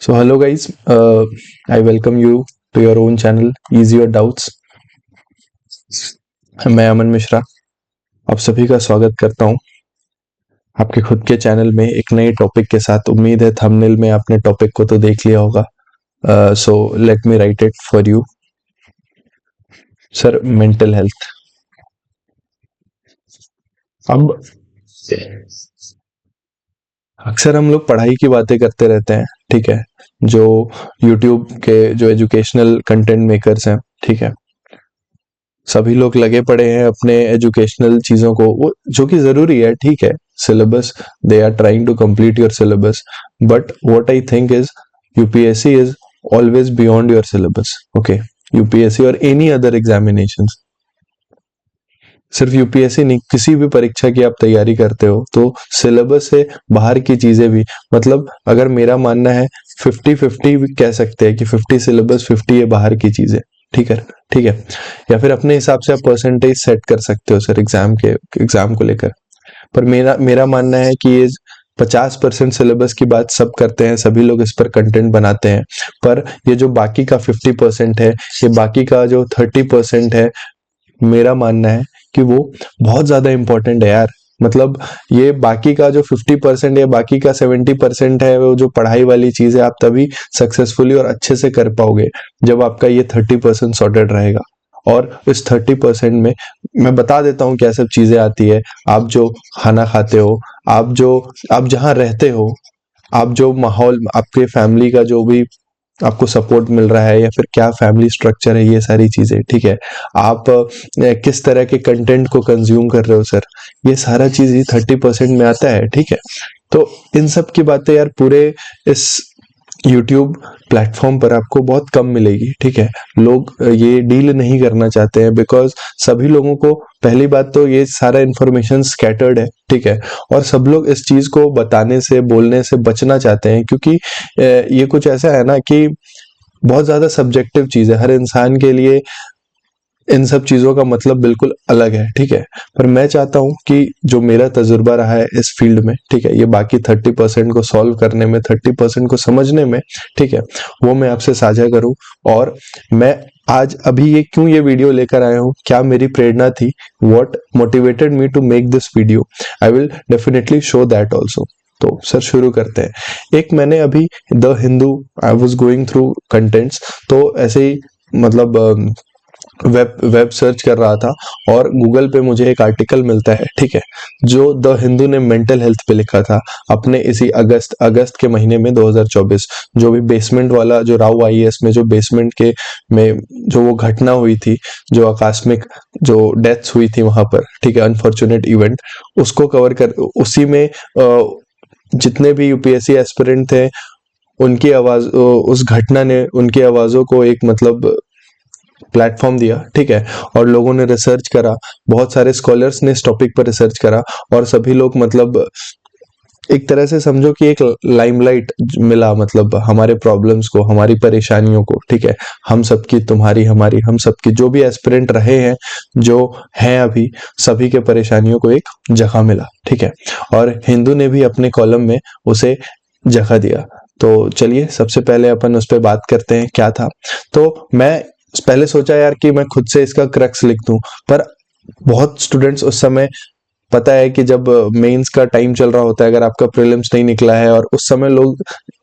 So hello guys, I welcome you to your own channel Ease Your Doubts. मैं अमन मिश्रा आप सभी का स्वागत करता हूं आपके खुद के चैनल में एक नए टॉपिक के साथ। उम्मीद है थंबनेल में आपने टॉपिक को तो देख लिया होगा। So let me right it for you sir. Mental health. अब अक्सर हम लोग पढ़ाई की बातें करते रहते हैं, ठीक है। जो यूट्यूब के जो एजुकेशनल कंटेंट मेकर्स हैं, ठीक है, सभी लोग लगे पड़े हैं अपने एजुकेशनल चीज़ों को, वो जो कि ज़रूरी है, ठीक है। Syllabus, they are trying to complete your syllabus, but what I think is UPSC is always beyond your syllabus. Okay, UPSC और एनी अदर एग्जामिनेशंस, सिर्फ यूपीएससी नहीं, किसी भी परीक्षा की आप तैयारी करते हो तो सिलेबस से बाहर की चीजें भी, मतलब अगर मेरा मानना है 50-50 भी कह सकते हैं कि 50 सिलेबस 50 है बाहर की चीजें, ठीक है, ठीक है। या फिर अपने हिसाब से आप परसेंटेज सेट कर सकते हो सर एग्जाम को लेकर। पर मेरा मेरा मानना है कि ये 50% सिलेबस की बात सब करते हैं, सभी लोग इस पर कंटेंट बनाते हैं, पर ये जो बाकी का 50% है, ये बाकी का जो 30% है, मेरा मानना है कि वो बहुत ज्यादा इंपॉर्टेंट है यार। मतलब ये बाकी का जो 50% या बाकी का 70% है, वो जो पढ़ाई वाली चीज है, आप तभी सक्सेसफुली और अच्छे से कर पाओगे जब आपका ये 30% सॉर्टेड रहेगा। और इस 30% में मैं बता देता हूँ क्या सब चीजें आती है। आप जो खाना खाते हो, आप जहाँ रहते हो, आप जो माहौल, आपके फैमिली का जो भी आपको सपोर्ट मिल रहा है, या फिर क्या फैमिली स्ट्रक्चर है, ये सारी चीजें, ठीक है। आप किस तरह के कंटेंट को कंज्यूम कर रहे हो सर, ये सारा चीज ही 30% में आता है, ठीक है। तो इन सब की बातें यार पूरे इस YouTube प्लेटफॉर्म पर आपको बहुत कम मिलेगी, ठीक है। लोग ये डील नहीं करना चाहते हैं, बिकॉज सभी लोगों को, पहली बात तो ये सारा इंफॉर्मेशन स्कैटर्ड है, ठीक है। और सब लोग इस चीज को बताने से, बोलने से बचना चाहते हैं, क्योंकि ये कुछ ऐसा है ना कि बहुत ज्यादा सब्जेक्टिव चीज है। हर इंसान के लिए इन सब चीजों का मतलब बिल्कुल अलग है, ठीक है। पर मैं चाहता हूं कि जो मेरा तजुर्बा रहा है इस फील्ड में, ठीक है, ये बाकी 30% को सॉल्व करने में, 30% को समझने में, ठीक है, वो मैं आपसे साझा करूं। और मैं आज अभी ये वीडियो लेकर आया हूं, क्या मेरी प्रेरणा थी, what motivated me to make this video, I will definitely show that also. तो सर शुरू करते हैं। एक मैंने अभी the Hindu, I was going through contents, तो ऐसे ही मतलब वेब सर्च कर रहा था, और गूगल पे मुझे एक आर्टिकल मिलता है, ठीक है, जो द हिंदू ने मेंटल हेल्थ पे लिखा था अपने इसी अगस्त के महीने में 2024। जो भी बेसमेंट वाला, जो राव आईएएस में जो बेसमेंट के में जो वो घटना हुई थी, जो आकस्मिक जो डेथ्स हुई थी वहां पर, ठीक है, अनफॉर्चुनेट इवेंट, उसको कवर कर, उसी में जितने भी यूपीएससी एस्पिरेंट थे, उनकी आवाज, उस घटना ने उनकी आवाजों को एक मतलब प्लेटफॉर्म दिया, ठीक है। और लोगों ने रिसर्च करा, बहुत सारे स्कॉलर्स ने इस टॉपिक पर रिसर्च करा, और सभी लोग मतलब एक तरह से समझो कि एक लाइमलाइट मिला, मतलब हमारे प्रॉब्लम्स को, हमारी परेशानियों को, ठीक है, हम सबकी, तुम्हारी, हमारी, हम सबकी, जो भी एस्पिरेंट रहे हैं, जो हैं अभी, सभी के परेशानियों को एक जगह मिला, ठीक है। और हिंदू ने भी अपने कॉलम में उसे जगह दिया। तो चलिए सबसे पहले अपन उस पर बात करते हैं क्या था। तो मैं पहले सोचा यार कि मैं खुद से इसका क्रक्स लिख दूं, पर बहुत स्टूडेंट्स उस समय, पता है कि जब मेंस का टाइम चल रहा होता है, अगर आपका प्रीलिम्स नहीं निकला है, और उस समय लोग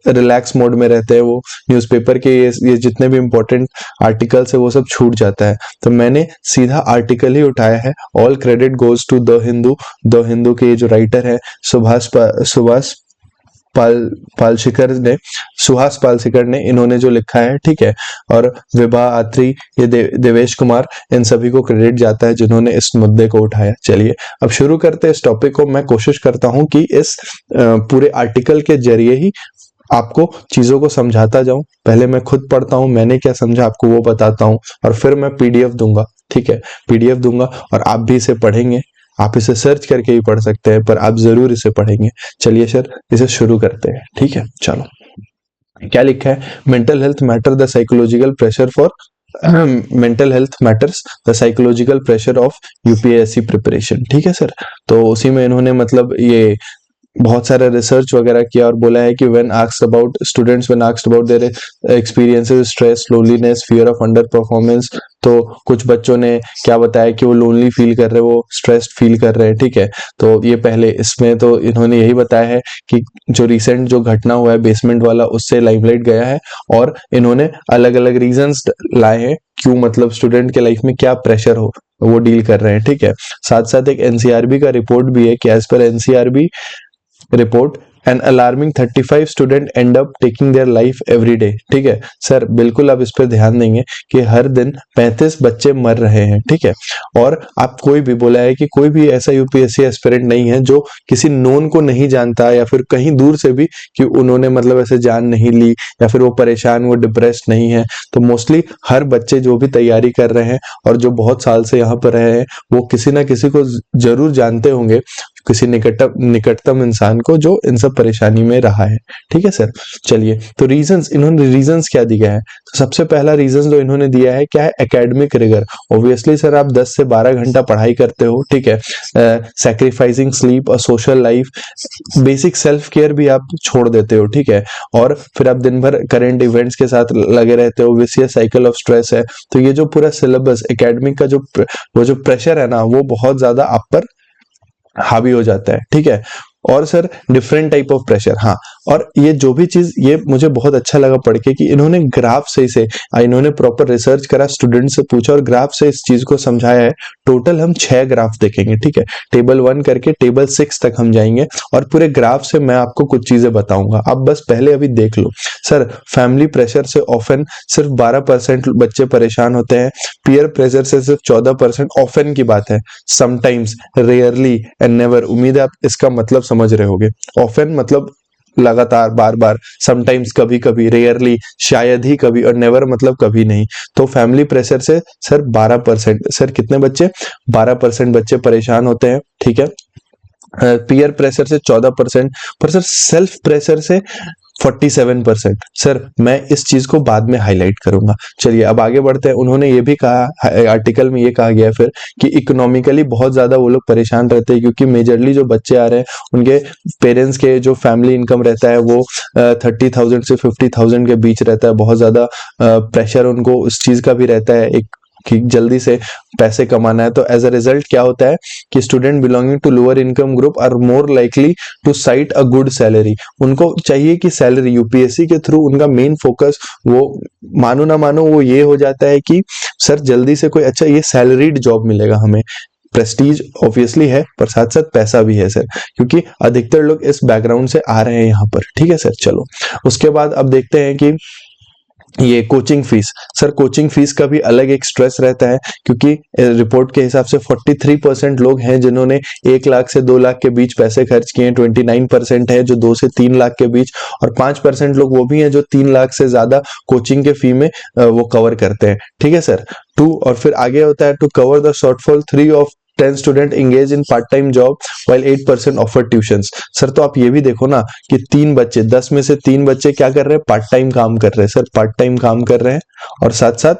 रिलैक्स मोड में रहते हैं, वो न्यूज़पेपर के ये जितने भी इंपॉर्टेंट आर्टिकल्स है वो सब छूट जाता है। तो मैंने सीधा आर्टिकल ही उठाया है। All credit goes to the Hindu. The Hindu के जो राइटर है सुभाष सुहास पालशिकर ने इन्होंने जो लिखा है, ठीक है। और विभा आत्री, ये देवेश कुमार, इन सभी को क्रेडिट जाता है जिन्होंने इस मुद्दे को उठाया। चलिए अब शुरू करते हैं इस टॉपिक को। मैं कोशिश करता हूं कि इस पूरे आर्टिकल के जरिए ही आपको चीजों को समझाता जाऊं। पहले मैं खुद पढ़ता हूं, मैंने क्या समझा आपको वो बताता हूं, और फिर मैं पीडीएफ दूंगा, ठीक है, पीडीएफ दूंगा, और आप भी इसे पढ़ेंगे। आप इसे सर्च करके ही पढ़ सकते हैं, पर आप जरूर इसे पढ़ेंगे। चलिए सर इसे शुरू करते हैं, ठीक है। चलो, क्या लिखा है? Mental health matter the psychological pressure for mental health matters the psychological pressure of UPSC preparation, ठीक है सर। तो उसी में इन्होंने मतलब ये बहुत सारा रिसर्च वगैरह किया और बोला है कि when asked about their experiences, stress, loneliness, fear of under performance, तो कुछ बच्चों ने क्या बताया कि वो लोनली फील कर रहे हैं, वो स्ट्रेस्ड फील कर रहे हैं, ठीक है। तो ये पहले इसमें तो इन्होंने यही बताया है कि जो रिसेंट जो घटना हुआ है बेसमेंट वाला, उससे लाइमलाइट गया है और इन्होंने अलग अलग रीजंस लाए हैं क्यों, मतलब स्टूडेंट के लाइफ में क्या प्रेशर हो वो डील कर रहे हैं, ठीक है। साथ साथ एक एनसीआरबी का रिपोर्ट भी है कि एज पर NCRB report an alarming 35 student end up taking their life every day, ठीक है सर। बिल्कुल आप इस पर ध्यान देंगे कि हर दिन 35 बच्चे मर रहे हैं, ठीक है। और आप कोई भी बोला है कि कोई भी ऐसा यूपीएससी एस्पिरेंट नहीं है जो किसी नोन को नहीं जानता या फिर कहीं दूर से भी कि उन्होंने मतलब ऐसे जान नहीं ली या फिर वो परेशान, वो डिप्रेस्ड नहीं है। तो मोस्टली हर बच्चे जो भी तैयारी कर रहे हैं और जो बहुत साल से यहाँ पर रहे हैं, वो किसी ना किसी को जरूर जानते होंगे, किसी निकटतम इंसान को जो इन सब परेशानी में रहा है, ठीक है सर। चलिए, तो इन्होंने रीजंस क्या दिया है। तो सबसे पहला रीजन जो इन्होंने दिया है क्या है, एकेडमिक रिगर। ऑब्वियसली सर आप 10 से 12 घंटा पढ़ाई करते हो, ठीक है। सैक्रिफाइसिंग स्लीप और social life, basic self care भी आप छोड़ देते हो, ठीक है। और फिर आप दिन भर करेंट इवेंट्स के साथ लगे रहते हो, विशियस साइकिल ऑफ स्ट्रेस है। तो ये जो पूरा सिलेबस एकेडमिक का वो जो प्रेशर है ना, वो बहुत ज्यादा आप पर हावी हो जाता है, ठीक है। और sir different type of pressure, हाँ। और ये जो भी चीज, ये मुझे बहुत अच्छा लगा पढ़ के कि इन्होंने ग्राफ से इन्होंने प्रॉपर रिसर्च करा, स्टूडेंट से पूछा और ग्राफ से इस चीज को समझाया है। टोटल हम 6 ग्राफ देखेंगे, ठीक है। टेबल 1 करके टेबल 6 तक हम जाएंगे और पूरे ग्राफ से मैं आपको कुछ चीजें बताऊंगा, आप बस पहले अभी देख लो। सर फैमिली प्रेशर से ऑफन सिर्फ 12% बच्चे परेशान होते हैं, पीयर प्रेशर से सिर्फ 14%, ऑफन की बात है, समटाइम्स, रेयरली एंड नेवर। उम्मीद है आप इसका मतलब समझ रहे होगे। ऑफन मतलब लगातार, बार बार, समटाइम्स कभी कभी, रेयरली शायद ही कभी, और नेवर मतलब कभी नहीं। तो फैमिली प्रेशर से सर 12%, सर कितने बच्चे, 12% बच्चे परेशान होते हैं, ठीक है। पीयर प्रेशर से 14%, पर सर सेल्फ प्रेशर से 47%। सर मैं इस चीज को बाद में हाईलाइट करूंगा। चलिए अब आगे बढ़ते हैं। उन्होंने ये भी कहा, आर्टिकल में ये कहा गया फिर कि इकोनॉमिकली बहुत ज्यादा वो लोग परेशान रहते हैं, क्योंकि मेजरली जो बच्चे आ रहे हैं उनके पेरेंट्स के जो फैमिली इनकम रहता है वो 30,000 से 50,000 के बीच रहता है। बहुत ज्यादा प्रेशर उनको उस चीज का भी रहता है, एक कि जल्दी से पैसे कमाना है। तो एज अ रिजल्ट क्या होता है कि student belonging to lower income group are more likely to cite a good salary. उनको चाहिए कि सैलरी, यूपीएससी के थ्रू उनका मेन फोकस, वो मानो ना मानो, वो ये हो जाता है कि सर जल्दी से कोई अच्छा ये सैलरीड जॉब मिलेगा हमें। प्रेस्टीज ऑब्वियसली है पर साथ साथ पैसा भी है सर, क्योंकि अधिकतर लोग इस बैकग्राउंड से आ रहे हैं यहाँ पर, ठीक है सर। चलो उसके बाद अब देखते हैं कि ये coaching fees. Sir coaching fees का भी अलग एक स्ट्रेस रहता है, क्योंकि रिपोर्ट के हिसाब से 43% लोग हैं जिन्होंने 1 लाख से 2 लाख के बीच पैसे खर्च किए हैं, 29% है जो 2 से 3 लाख के बीच, और 5% लोग वो भी हैं जो 3 लाख से ज्यादा कोचिंग के फी में वो कवर करते हैं, ठीक है सर। और फिर आगे होता है to cover the shortfall 3 of 10 student engage in part time job while 8% offer tuitions. Sir तो आप ये भी देखो ना कि 3 बच्चे, 10 में से 3 बच्चे क्या कर रहे हैं, पार्ट टाइम काम कर रहे हैं सर, पार्ट टाइम काम कर रहे हैं और साथ साथ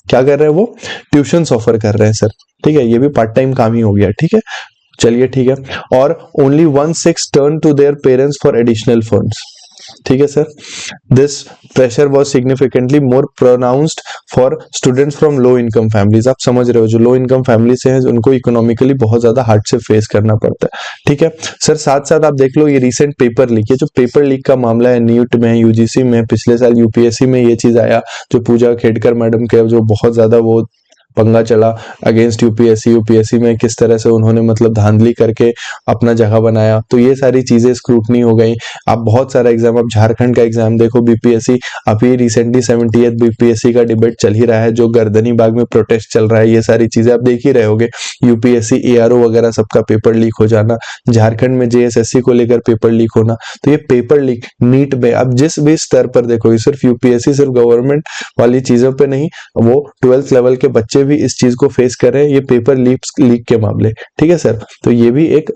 क्या कर रहे हैं, वो ट्यूशंस ऑफर कर रहे हैं सर, ठीक है। ये भी पार्ट टाइम काम ही हो गया, ठीक है। चलिए ठीक है। और only 1/6 turn to their parents for additional funds, ठीक है sir. This pressure was significantly more pronounced for students from low income families. आप समझ रहे हो, जो लो इनकम फैमिली से हैं उनको इकोनॉमिकली बहुत ज्यादा हार्ड से फेस करना पड़ता है, ठीक है सर। साथ साथ आप देख लो ये रिसेंट पेपर लीक, ये जो पेपर लीक का मामला है, नीट में, यूजीसी में, पिछले साल यूपीएससी में ये चीज आया, जो पूजा खेड़कर मैडम के जो बहुत ज्यादा वो पंगा चला अगेंस्ट यूपीएससी में, किस तरह से उन्होंने मतलब धांधली करके अपना जगह बनाया। तो ये सारी चीजें स्क्रूटनी हो गई। आप बहुत सारा एग्जाम, आप झारखंड का एग्जाम देखो, बीपीएससी, अभी रिसेंटली 70th बीपीएससी का डिबेट चल ही रहा है, जो गर्दनी बाग में प्रोटेस्ट चल रहा है, ये सारी चीजें आप देख ही रहे होगे। यूपीएससी, एआरओ वगैरह सबका पेपर लीक हो जाना, झारखंड में जेएसएससी को लेकर पेपर लीक होना। तो ये पेपर लीक नीट में आप जिस भी स्तर पर देखो, सिर्फ यूपीएससी, सिर्फ गवर्नमेंट वाली चीजों पे नहीं, वो 12th लेवल के बच्चे भी इस चीज को फेस कर रहे हैं, ये पेपर लीक के मामले, ठीक है सर। तो ये भी एक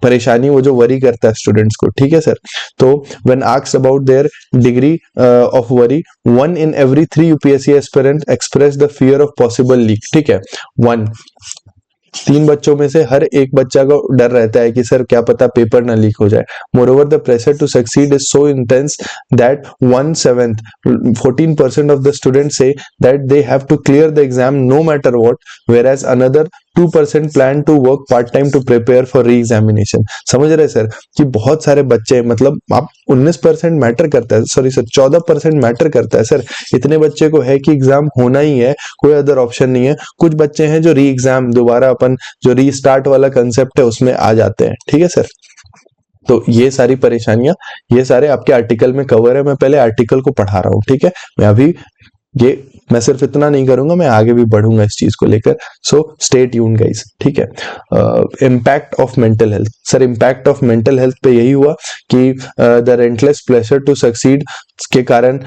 परेशानी वो जो वरी करता है स्टूडेंट्स को, ठीक है सर। तो when asked about their degree of worry, 1 in every 3 UPSC aspirant express the fear of possible leak, ठीक है। 1 3 बच्चों में से हर एक बच्चा को डर रहता है कि सर क्या पता पेपर ना लीक हो जाए। Moreover the pressure to succeed is so intense that 1/7 14% of the students say that they have to clear the exam no matter what, whereas another 2% plan to work part time to prepare for re-examination। समझ रहे sir कि बहुत सारे बच्चे, मतलब आप 19% matter करता है, सॉरी सर 14% मैटर करता है सर, इतने बच्चे को है कि एग्जाम होना ही है, कोई अदर ऑप्शन नहीं है। कुछ बच्चे हैं जो री एग्जाम दोबारा अपन जो रीस्टार्ट वाला कंसेप्ट है उसमें आ जाते हैं, ठीक है सर। तो ये सारी परेशानियां, ये सारे आपके आर्टिकल में कवर है। मैं पहले आर्टिकल को पढ़ा रहा हूँ, ठीक है। मैं अभी ये मैं सिर्फ इतना नहीं करूंगा, मैं आगे भी बढ़ूंगा इस चीज को लेकर। सो स्टे ट्यून्ड गाइस, ठीक है। Impact of mental health, sir impact of mental health पे यही हुआ कि the relentless pressure to succeed के कारण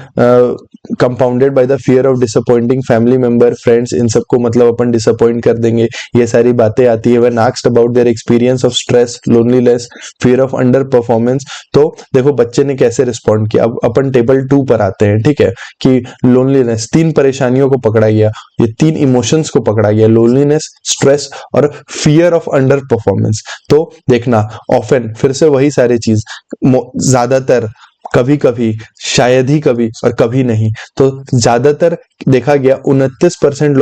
compounded by the fear of disappointing family member, friends, इन सबको मतलब अपन डिसअपॉइंट कर देंगे, ये सारी बातें आती है। When asked about their experience of stress, loneliness, fear of under performance, तो देखो बच्चे ने कैसे रिस्पॉन्ड किया। अब अपन टेबल 2 पर आते हैं, ठीक है, कि लोनलीनेस, 3 परेशानियों को पकड़ा गया, ये 3 इमोशंस को पकड़ा गया, लोनलीनेस, स्ट्रेस और फियर ऑफ अंडर परफॉर्मेंस। तो देखना ऑफन, फिर से वही सारी चीज, ज्यादातर, कभी कभी, शायद ही कभी और कभी नहीं। तो ज्यादातर देखा गया 29%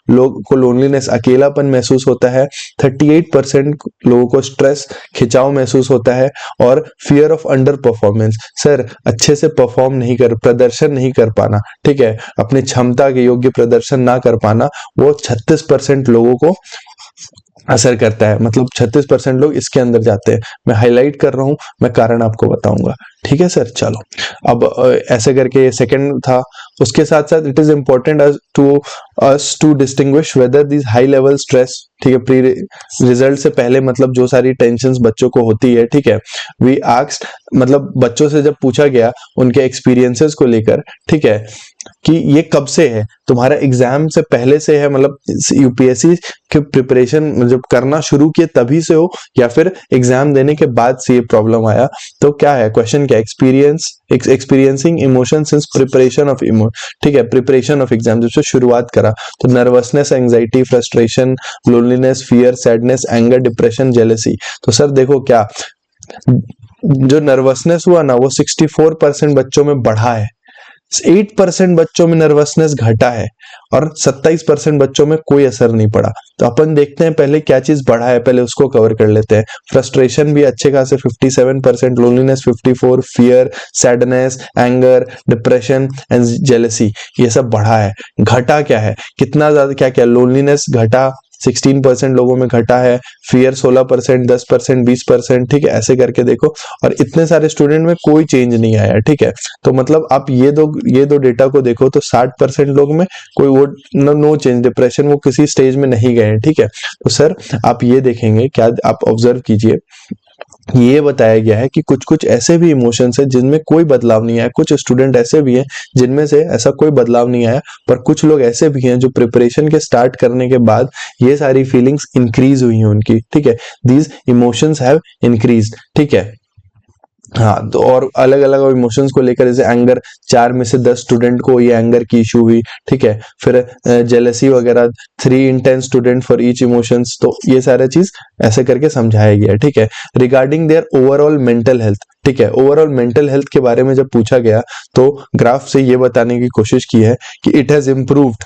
लोग को लोनलीनेस, अकेलापन महसूस होता है, 38% लोगों को स्ट्रेस, खिंचाव महसूस होता है, और fear of under performance, sir अच्छे से परफॉर्म नहीं कर, प्रदर्शन नहीं कर पाना, ठीक है, अपनी क्षमता के योग्य प्रदर्शन ना कर पाना, वो 36% लोगों को असर करता है। मतलब 36% लोग इसके अंदर जाते हैं। मैं हाईलाइट कर रहा हूं, मैं कारण आपको बताऊंगा, ठीक है सर। चलो अब ऐसे करके सेकंड था। उसके साथ साथ it is important us to distinguish whether this high level stress, ठीक है, प्री रिजल्ट से पहले, मतलब जो सारी टेंशन्स बच्चों को होती है, ठीक है, वी आस्क्ड, मतलब बच्चों से जब पूछा गया उनके एक्सपीरियंसेस को लेकर, ठीक है, कि ये कब से है, तुम्हारा एग्जाम से पहले से है, मतलब यूपीएससी के प्रिपरेशन जब करना शुरू किए तभी से हो, या फिर एग्जाम देने के बाद से ये प्रॉब्लम आया। तो क्या है क्वेश्चन, क्या experiencing emotion since preparation of ठीक है, प्रिपरेशन ऑफ एग्जाम, जब से शुरुआत करा। तो nervousness, anxiety, frustration, loneliness, fear, sadness, anger, depression, jealousy. तो सर देखो क्या जो नर्वसनेस हुआ ना, वो 64% बच्चों में बढ़ा है, 8% बच्चों में नर्वसनेस घटा है, और 27% बच्चों में कोई असर नहीं पड़ा। तो अपन देखते हैं पहले क्या चीज बढ़ा है, पहले उसको कवर कर लेते हैं। फ्रस्ट्रेशन भी अच्छे खासे 57%, loneliness 54%, fear, sadness, anger, depression and jealousy, ये सब बढ़ा है। घटा क्या है, कितना ज्यादा, क्या क्या, लोनलीनेस घटा 16% लोगों में घटा है, फियर 16%, 10%, 20%, ठीक है, ऐसे करके देखो, और इतने सारे स्टूडेंट में कोई चेंज नहीं आया, ठीक है। तो मतलब आप ये दो डेटा को देखो तो 60% लोग में कोई वो नो चेंज, डिप्रेशन, वो किसी स्टेज में नहीं गए, ठीक है। तो सर आप ये देखेंगे, क्या आप ऑब्जर्व कीजिए, ये बताया गया है कि कुछ कुछ ऐसे भी इमोशंस है जिनमें कोई बदलाव नहीं आया, कुछ स्टूडेंट ऐसे भी हैं जिनमें से ऐसा कोई बदलाव नहीं आया, पर कुछ लोग ऐसे भी हैं जो प्रिपरेशन के स्टार्ट करने के बाद ये सारी फीलिंग्स इंक्रीज हुई हैं उनकी, ठीक है, दीज इमोशंस हैव इंक्रीज, ठीक है। हाँ, तो और अलग अलग इमोशंस को लेकर, जैसे एंगर, 4 में से 10 स्टूडेंट को ये एंगर की इशू हुई, ठीक है। फिर जेलसी वगैरह, 3 in 10 student for each emotions. तो ये सारा चीज ऐसे करके समझाया गया है, ठीक है। Regarding their overall mental health, ठीक है, ओवरऑल मेंटल हेल्थ के बारे में जब पूछा गया तो ग्राफ से ये बताने की कोशिश की है कि इट हैज इम्प्रूव्ड।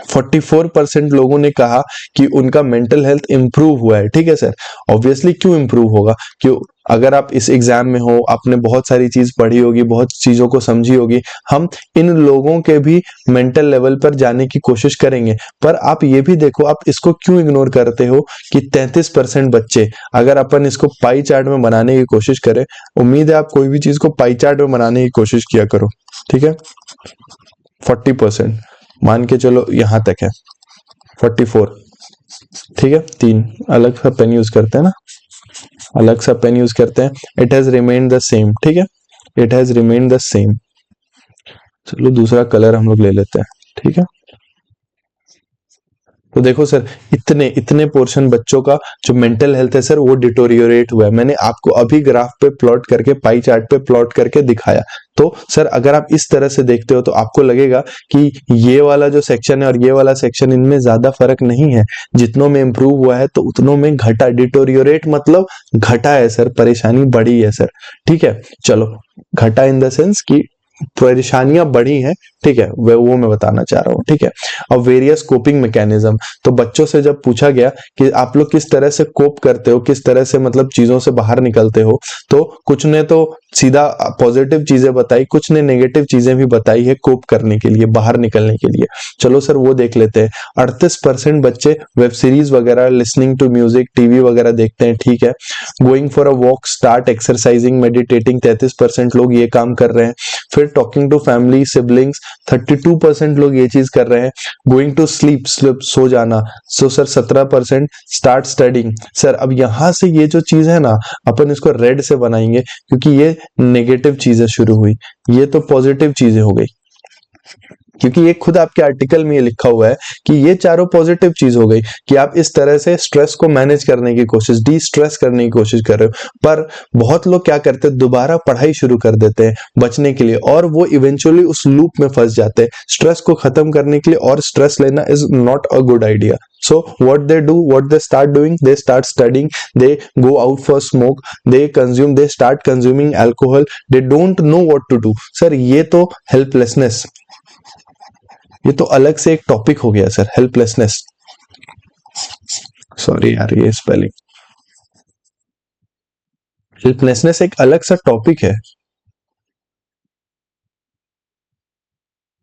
44% लोगों ने कहा कि उनका मेंटल हेल्थ इंप्रूव हुआ है, ठीक है सर। ऑब्वियसली क्यों इंप्रूव होगा, क्यों, अगर आप इस एग्जाम में हो, आपने बहुत सारी चीज पढ़ी होगी, बहुत चीजों को समझी होगी, हम इन लोगों के भी मेंटल लेवल पर जाने की कोशिश करेंगे। पर आप ये भी देखो, आप इसको क्यों इग्नोर करते हो कि 33% बच्चे, अगर अपन इसको पाई चार्ट में बनाने की कोशिश करें, उम्मीद है आप कोई भी चीज को पाई चार्ट में बनाने की कोशिश किया करो, ठीक है। 40% मान के चलो, यहां तक है 44, ठीक है। 3 अलग सा पेन यूज करते हैं ना, अलग सा पेन यूज करते हैं। It has remained the same, ठीक है, it has remained the same. चलो दूसरा कलर हम लोग ले लेते हैं, ठीक है। तो देखो सर, इतने इतने पोर्शन बच्चों का जो मेंटल हेल्थ है सर वो डिटोरियोरेट हुआ है। मैंने आपको अभी ग्राफ पे प्लॉट करके, पाई चार्ट पे प्लॉट करके दिखाया। तो सर अगर आप इस तरह से देखते हो तो आपको लगेगा कि ये वाला जो सेक्शन है और ये वाला सेक्शन, इनमें ज्यादा फर्क नहीं है। जितनों में इंप्रूव हुआ है तो उतनों में घटा। डिटोरियोरेट मतलब घटा है सर, परेशानी बढ़ी है सर। ठीक है, चलो, घटा इन द सेंस कि परेशानियां बढ़ी हैं। ठीक है, वो मैं बताना चाह रहा हूँ। ठीक है, अब वेरियस कोपिंग मैकेनिज्म, तो बच्चों से जब पूछा गया कि आप लोग किस तरह से कोप करते हो, किस तरह से मतलब चीजों से बाहर निकलते हो, तो कुछ ने तो सीधा पॉजिटिव चीजें बताई, कुछ ने नेगेटिव चीजें भी बताई है कोप करने के लिए, बाहर निकलने के लिए। चलो सर वो देख लेते हैं। 38% बच्चे वेब सीरीज वगैरह, लिसनिंग टू म्यूजिक, टीवी वगैरह देखते हैं। ठीक है, going for a walk, start exercising, meditating, 33% लोग ये काम कर रहे हैं। फिर टॉकिंग टू फैमिली, सिबलिंग्स, 32% लोग ये चीज कर रहे हैं। गोइंग टू स्लीप, सो जाना, so sir 17%। Start studying, sir अब यहां से ये जो चीज है ना, अपन इसको रेड से बनाएंगे क्योंकि ये नेगेटिव चीजें शुरू हुई, ये तो पॉजिटिव चीजें हो गई। क्योंकि ये खुद आपके आर्टिकल में ये लिखा हुआ है कि ये चारों पॉजिटिव चीज हो गई कि आप इस तरह से स्ट्रेस को मैनेज करने की कोशिश, डी स्ट्रेस करने की कोशिश कर रहे हो। पर बहुत लोग क्या करते हैं, दोबारा पढ़ाई शुरू कर देते हैं बचने के लिए, और वो इवेंचुअली उस लूप में फंस जाते हैं। स्ट्रेस को खत्म करने के लिए और स्ट्रेस लेना is not a good idea. So what they do, what they start doing, they start studying, they go out for smoke, they start consuming alcohol, they don't know what to do. Sir ये तो helplessness, ये तो अलग से एक topic हो गया sir, helplessness. Sorry यार, ये स्पेलिंग, हेल्पलेसनेस एक अलग सा टॉपिक है।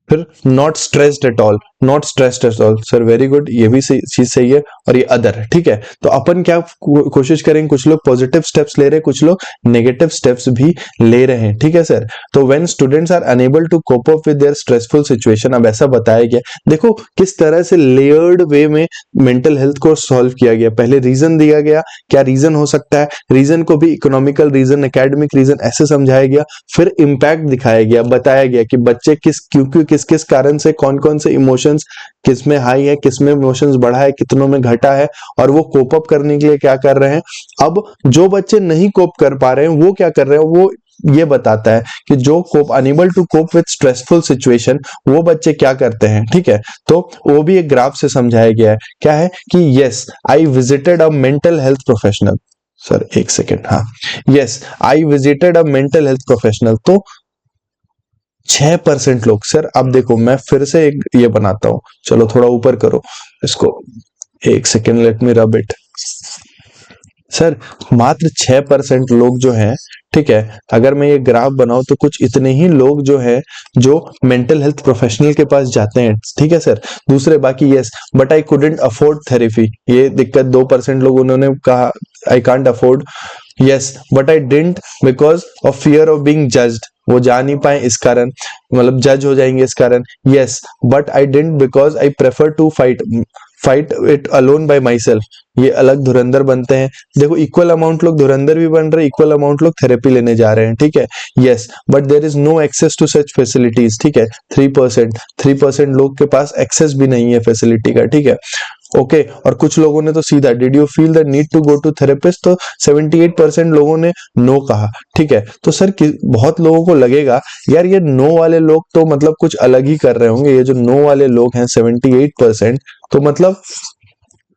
फिर not stressed at all, not stressed at all, sir very good, ये भी चीज सही है। और ये अदर है। ठीक है, तो अपन क्या कोशिश करेंगे, कुछ लोग पॉजिटिव स्टेप्स ले रहे हैं, कुछ लोग नेगेटिव स्टेप्स भी ले रहे हैं। ठीक है सर, तो when students are unable to cope up with their stressful situation, अब ऐसा बताया गया, देखो किस तरह से लेयर्ड वे में मेंटल हेल्थ को सॉल्व किया गया। पहले रीजन दिया गया, क्या रीजन हो सकता है, रीजन को भी इकोनॉमिकल रीजन, एकेडमिक रीजन ऐसे समझाया गया। फिर इम्पैक्ट दिखाया गया, बताया गया कि बच्चे किस किस कारण से, कौन कौन से इमोशंस किस में हाई है, किस में इमोशंस बढ़ा है, कितनों में घटा है, और वो कोप अप करने के लिए क्या कर रहे हैं। अब जो बच्चे नहीं कोप कर पा रहे हैं वो क्या कर रहे हैं, वो ये बताता है कि जो cope unable to cope with stressful situation, वो बच्चे क्या करते हैं। ठीक है, तो वो भी एक ग्राफ से समझाया गया है। क्या है कि yes I visited a mental health professional, sir एक सेकेंड, हाँ, yes I visited a mental health professional, तो 6% लोग। सर अब देखो मैं फिर से एक ये बनाता हूं, चलो थोड़ा ऊपर करो इसको, एक second, let me rub it. Sir मात्र 6% लोग जो हैं, ठीक है, अगर मैं ये ग्राफ बनाऊं तो कुछ इतने ही लोग जो है जो मेंटल हेल्थ प्रोफेशनल के पास जाते हैं। ठीक है सर, दूसरे बाकी yes but I couldn't afford therapy, ये दिक्कत 2% लोग उन्होंने कहा I can't afford. Yes but I didn't because of fear of being judged, वो जा नहीं पाए इस कारण, मतलब जज हो जाएंगे इस कारण। Yes but I didn't because I prefer to fight it alone by myself, ये अलग धुरंधर बनते हैं। देखो इक्वल अमाउंट लोग धुरंधर भी बन रहे, इक्वल अमाउंट लोग थेरेपी लेने जा रहे हैं। ठीक है, yes but there is no access to such facilities. ठीक है, 3% लोग के पास एक्सेस भी नहीं है फैसिलिटी का। ठीक है, ओके और कुछ लोगों ने तो सीधा did you feel the need to go to therapist, तो 78% लोगों ने नो कहा। ठीक है, तो सर बहुत लोगों को लगेगा यार ये नो वाले लोग तो मतलब कुछ अलग ही कर रहे होंगे, ये जो नो वाले लोग हैं 78%, तो मतलब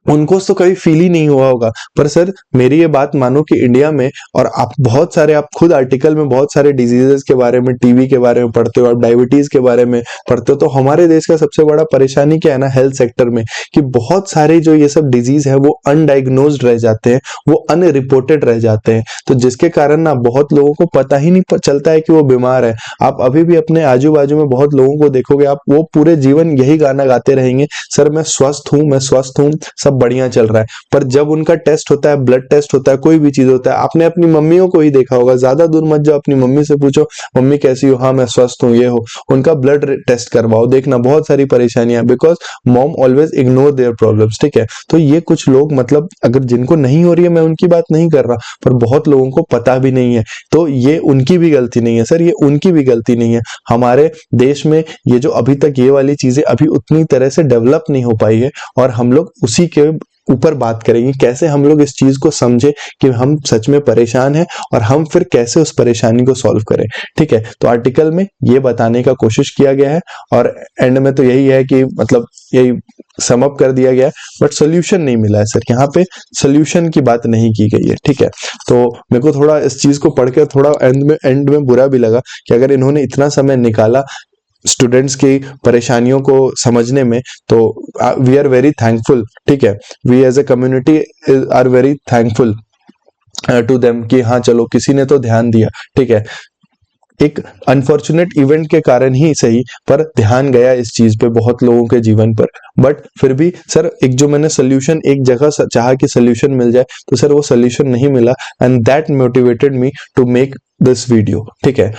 उनको तो कभी फील ही नहीं हुआ होगा। पर सर मेरी ये बात मानो कि इंडिया में, और आप बहुत सारे, आप खुद आर्टिकल में बहुत सारे डिजीजेस के बारे में, टीबी के बारे में पढ़ते हो, आप डायबिटीज के बारे में पढ़ते हो, तो हमारे देश का सबसे बड़ा परेशानी क्या है ना हेल्थ सेक्टर में, कि बहुत सारे जो ये सब डिजीज है वो अनडायग्नोज्ड रह जाते हैं, वो अनरिपोर्टेड रह जाते हैं, तो जिसके कारण ना बहुत लोगों को पता ही नहीं चलता है कि वो बीमार है। आप अभी भी अपने आजू बाजू में बहुत लोगों को देखोगे, आप वो पूरे जीवन यही गाना गाते रहेंगे, सर मैं स्वस्थ हूं, मैं स्वस्थ हूं, सब सब बढ़िया चल रहा है, पर जब उनका टेस्ट होता है, ब्लड टेस्ट होता है, कोई भी चीज होता है, आपने अपनी मम्मियों को ही देखा होगा, ज्यादा दूर मत जाओ, अपनी मम्मी से पूछो मम्मी कैसी हो, हाँ मैं स्वस्थ हूँ, ये हो, उनका ब्लड टेस्ट करवाओ, देखना बहुत सारी परेशानियां, because mom always ignore their problems, ठीक है। तो ये कुछ लोग मतलब अगर जिनको नहीं हो रही है, मैं उनकी बात नहीं कर रहा, पर बहुत लोगों को पता भी नहीं है, तो ये उनकी भी गलती नहीं है सर, ये उनकी भी गलती नहीं है। हमारे देश में ये जो अभी तक ये वाली चीजें अभी उतनी तरह से डेवलप नहीं हो पाई है, और हम लोग उसी के ऊपर बात करेंगे, कैसे हम लोग इस चीज को समझे कि हम सच में परेशान हैं और हम फिर कैसे उस परेशानी को सॉल्व करें, ठीक है। तो आर्टिकल में ये बताने का कोशिश किया गया है, और एंड में तो यही है कि मतलब यही सम अप कर दिया गया है, बट सोल्यूशन नहीं मिला है सर, यहाँ पे सोल्यूशन की बात नहीं की गई है, ठीक है। तो मेरे को थोड़ा इस चीज को पढ़कर थोड़ा एंड में बुरा भी लगा कि अगर इन्होंने इतना समय निकाला स्टूडेंट्स की परेशानियों को समझने में, तो वी आर वेरी थैंकफुल, ठीक है। We as a community are very thankful to them कि हाँ चलो किसी ने तो ध्यान दिया, ठीक है। एक अनफॉर्चुनेट इवेंट के कारण ही सही, पर ध्यान गया इस चीज पे बहुत लोगों के जीवन पर, बट फिर भी सर एक जो मैंने सोल्यूशन एक जगह चाहा कि सोल्यूशन मिल जाए, तो सर वो सोल्यूशन नहीं मिला, and that motivated me to make this video, ठीक है।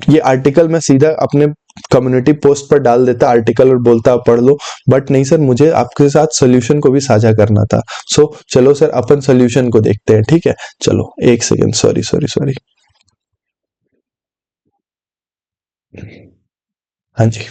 ये आर्टिकल मैं सीधा अपने कम्युनिटी पोस्ट पर डाल देता आर्टिकल और बोलता आप पढ़ लो, बट नहीं सर, मुझे आपके साथ सोल्यूशन को भी साझा करना था। सो चलो सर अपन सोल्यूशन को देखते हैं, ठीक है। चलो एक सेकेंड, सॉरी सॉरी सॉरी, हाँ जी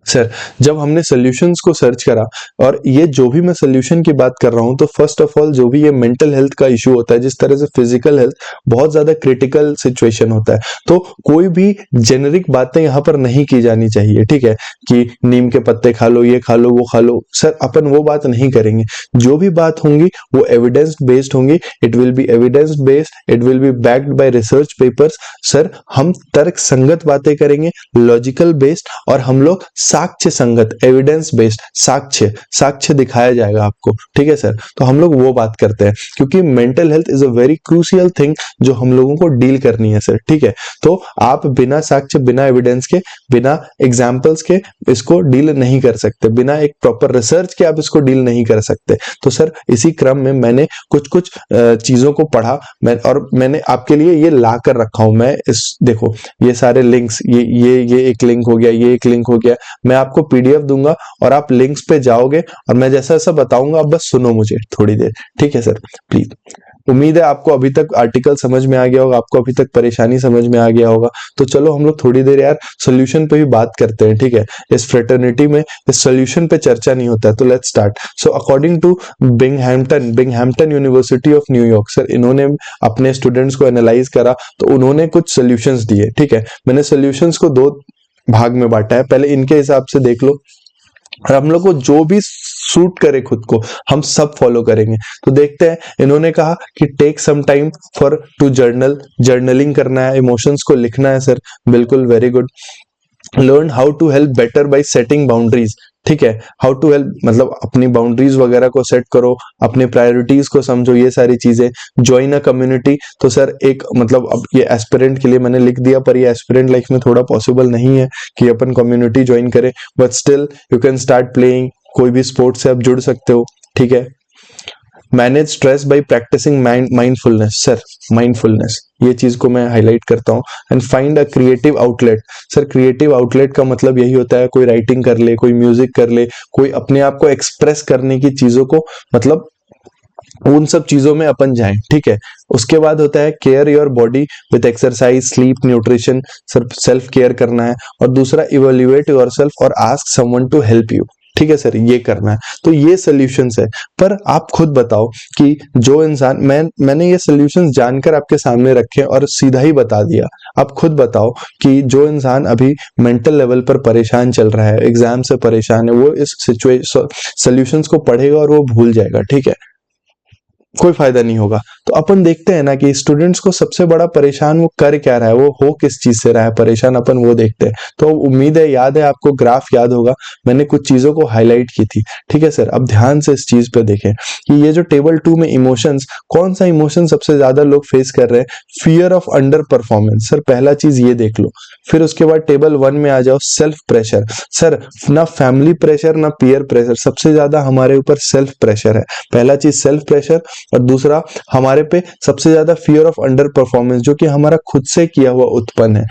सर। जब हमने सॉल्यूशंस को सर्च करा, और ये जो भी मैं सॉल्यूशन की बात कर रहा हूं, तो फर्स्ट ऑफ ऑल जो भी ये मेंटल हेल्थ का इशू होता है, जिस तरह से फिजिकल हेल्थ बहुत ज्यादा क्रिटिकल सिचुएशन होता है, तो कोई भी जेनरिक बातें यहाँ पर नहीं की जानी चाहिए, ठीक है, कि नीम के पत्ते खा लो, ये खा लो, वो खा लो, सर अपन वो बात नहीं करेंगे। जो भी बात होंगी वो एविडेंस बेस्ड होंगी, it will be evidence based, it will be backed by research papers. Sir हम तर्क संगत बातें करेंगे, लॉजिकल बेस्ड, और हम लोग साक्ष्य संगत, एविडेंस बेस्ड, साक्ष्य साक्ष्य दिखाया जाएगा आपको, ठीक है सर। तो हम लोग वो बात करते हैं, क्योंकि mental health is a very crucial thing जो हम लोगों को डील करनी है सर, ठीक है। तो आप बिना साक्ष्य, बिना एविडेंस के, बिना एग्जाम्पल्स के इसको डील नहीं कर सकते, बिना एक प्रॉपर रिसर्च के आप इसको डील नहीं कर सकते। तो सर इसी क्रम में मैंने कुछ कुछ चीजों को पढ़ा, और मैंने आपके लिए ये ला कर रखा हूं। मैं इस देखो ये सारे लिंक्स, ये एक लिंक हो गया, ये एक लिंक हो गया, मैं आपको पीडीएफ दूंगा और आप लिंक्स पे जाओगे, और मैं जैसा जैसा बताऊंगा आप बस सुनो मुझे थोड़ी देर, ठीक है सर, प्लीज। उम्मीद है आपको अभी तक आर्टिकल समझ में आ गया होगा, आपको अभी तक परेशानी समझ में आ गया होगा। तो चलो हम लोग थोड़ी देर यार सोल्यूशन पे भी बात करते हैं, ठीक है। इस फ्रेटर्निटी में इस सोल्यूशन पे चर्चा नहीं होता है, तो let's start. So according to Binghamton University of New York, sir इन्होंने अपने स्टूडेंट्स को एनालाइज करा, तो उन्होंने कुछ सोल्यूशंस दिए, ठीक है। मैंने सोल्यूशंस को दो भाग में बांटा है, पहले इनके हिसाब से देख लो, और हम लोग को जो भी सूट करे खुद को हम सब फॉलो करेंगे। तो देखते हैं, इन्होंने कहा कि take some time for to journaling करना है, इमोशंस को लिखना है सर, बिल्कुल very good. Learn how to help better by setting boundaries, ठीक है। हाउ टू हेल्प मतलब अपनी बाउंड्रीज वगैरह को सेट करो, अपने प्रायोरिटीज को समझो, ये सारी चीजें। ज्वाइन अ कम्युनिटी, तो सर एक मतलब अब ये एस्पिरेंट के लिए मैंने लिख दिया, पर ये एस्पिरेंट लाइफ में थोड़ा पॉसिबल नहीं है कि अपन कम्युनिटी ज्वाइन करें, but still you can start playing, कोई भी स्पोर्ट्स से आप जुड़ सकते हो, ठीक है। Manage stress by practicing mindfulness, sir mindfulness ये चीज को मैं हाईलाइट करता हूँ। And find a creative outlet, sir creative outlet का मतलब यही होता है कोई राइटिंग कर ले, कोई म्यूजिक कर ले, कोई अपने आप को एक्सप्रेस करने की चीजों को, मतलब उन सब चीजों में अपन जाएं, ठीक है। उसके बाद होता है care your body with exercise, sleep, nutrition, sir self care करना है। और दूसरा इवेल्युएट योरसेल्फ और ask someone to help you, ठीक है सर, ये करना है। तो ये सॉल्यूशंस है, पर आप खुद बताओ कि जो इंसान, मैंने ये सॉल्यूशंस जानकर आपके सामने रखे और सीधा ही बता दिया। आप खुद बताओ कि जो इंसान अभी मेंटल लेवल पर परेशान चल रहा है, एग्जाम से परेशान है, वो इस सिचुएशन सॉल्यूशंस को पढ़ेगा और वो भूल जाएगा, ठीक है। कोई फायदा नहीं होगा। तो अपन देखते हैं ना कि स्टूडेंट्स को सबसे बड़ा परेशान वो कर क्या रहा है, वो हो किस चीज से रहा है परेशान, अपन वो देखते हैं। तो उम्मीद है याद है आपको, ग्राफ याद होगा, मैंने कुछ चीजों को हाईलाइट की थी। ठीक है सर, अब ध्यान से इस चीज पे देखें कि ये जो टेबल 2 में इमोशंस, कौन सा इमोशन सबसे ज्यादा लोग फेस कर रहे हैं? Fear of under performance. Sir पहला चीज ये देख लो। फिर उसके बाद टेबल 1 में आ जाओ, सेल्फ प्रेशर। सर ना फैमिली प्रेशर ना पीयर प्रेशर, सबसे ज्यादा हमारे ऊपर सेल्फ प्रेशर है। पहला चीज सेल्फ प्रेशर, और दूसरा हमारे पे सबसे ज्यादा फियर ऑफ अंडर परफॉर्मेंस, जो कि हमारा खुद से किया हुआ उत्पन्न है।